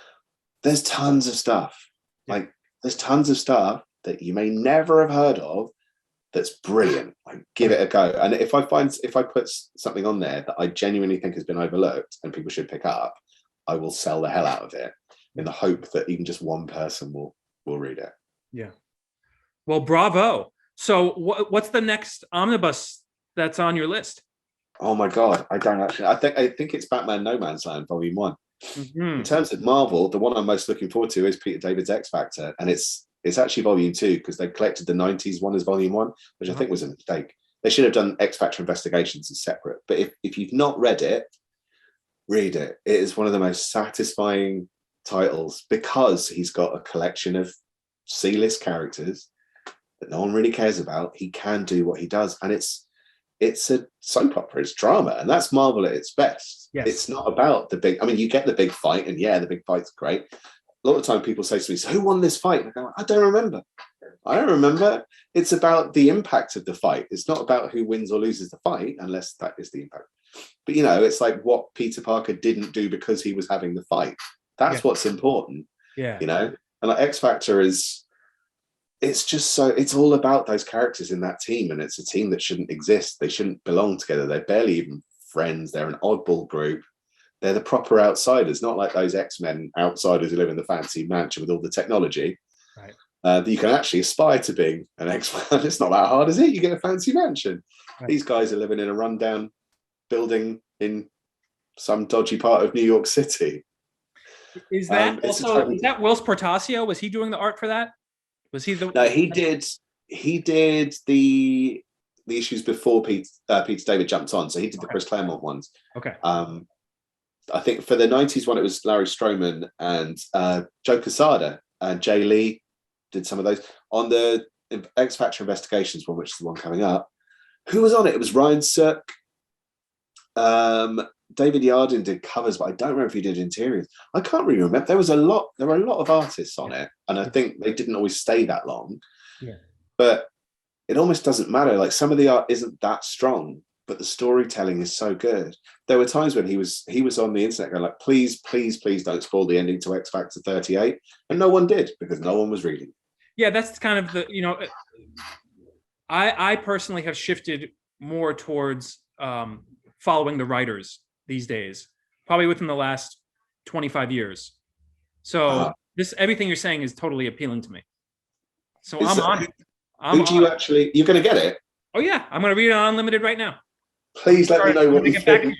There's tons of stuff, there's tons of stuff that you may never have heard of that's brilliant. Like, give it a go. And if I put something on there that I genuinely think has been overlooked and people should pick up, I will sell the hell out of it in the hope that even just one person will read it. Yeah. Well, bravo. So what's the next omnibus that's on your list? Oh my God, I don't actually. I think it's Batman No Man's Land Volume 1. Mm-hmm. In terms of Marvel, the one I'm most looking forward to is Peter David's X Factor, and it's actually Volume 2 because they collected the 90s one as Volume 1, which I think was a mistake. They should have done X Factor Investigations as separate. But if you've not read it, read it. It is one of the most satisfying titles because he's got a collection of C-list characters that no one really cares about. He can do what he does, and it's a soap opera. It's drama, and that's Marvel at its best. Yes. It's not about the big. I mean, you get the big fight, and the big fight's great. A lot of time people say to me, so who won this fight? And I go, I don't remember. It's about the impact of the fight. It's not about who wins or loses the fight, unless that is the impact. But, it's like what Peter Parker didn't do because he was having the fight. That's what's important. Yeah. And like X Factor it's all about those characters in that team. And it's a team that shouldn't exist. They shouldn't belong together. They're barely even friends. They're an oddball group. They're the proper outsiders, not like those X-Men outsiders who live in the fancy mansion with all the technology. Right. That you can actually aspire to being an X-Men. It's not that hard, is it? You get a fancy mansion. Right. These guys are living in a rundown building in some dodgy part of New York City. Is that is that Whilce Portacio? Was he doing the art for that? Was he the? No, he did. He did the issues before Peter David jumped on. So he did the Chris Claremont ones. Okay. I think for the 90s one, it was Larry Stroman and Joe Quesada and Jay Lee did some of those. On the X Factor Investigations one, which is the one coming up, who was on it? It was Ryan Sook. David Yardin did covers, but I don't remember if he did interiors. I can't really remember. There were a lot of artists on it, and I think they didn't always stay that long. Yeah. But it almost doesn't matter. Like, some of the art isn't that strong, but the storytelling is so good. There were times when he was on the internet going like, please don't spoil the ending to X Factor 38. And no one did, because no one was reading. Yeah, that's kind of the, I personally have shifted more towards following the writers these days, probably within the last 25 years. So everything you're saying is totally appealing to me. So I'm on it. You're going to get it? Oh yeah, I'm going to read it on Unlimited right now. Please let me know what you think.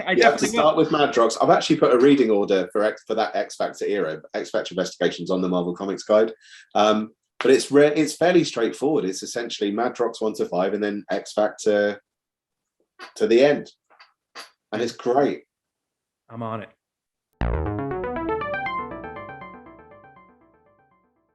I have to start with Madrox. I've actually put a reading order for that X Factor era, X Factor Investigations, on the Marvel Comics Guide. But it's fairly straightforward. It's essentially Madrox 1 to 5, and then X Factor to the end, and it's great. I'm on it.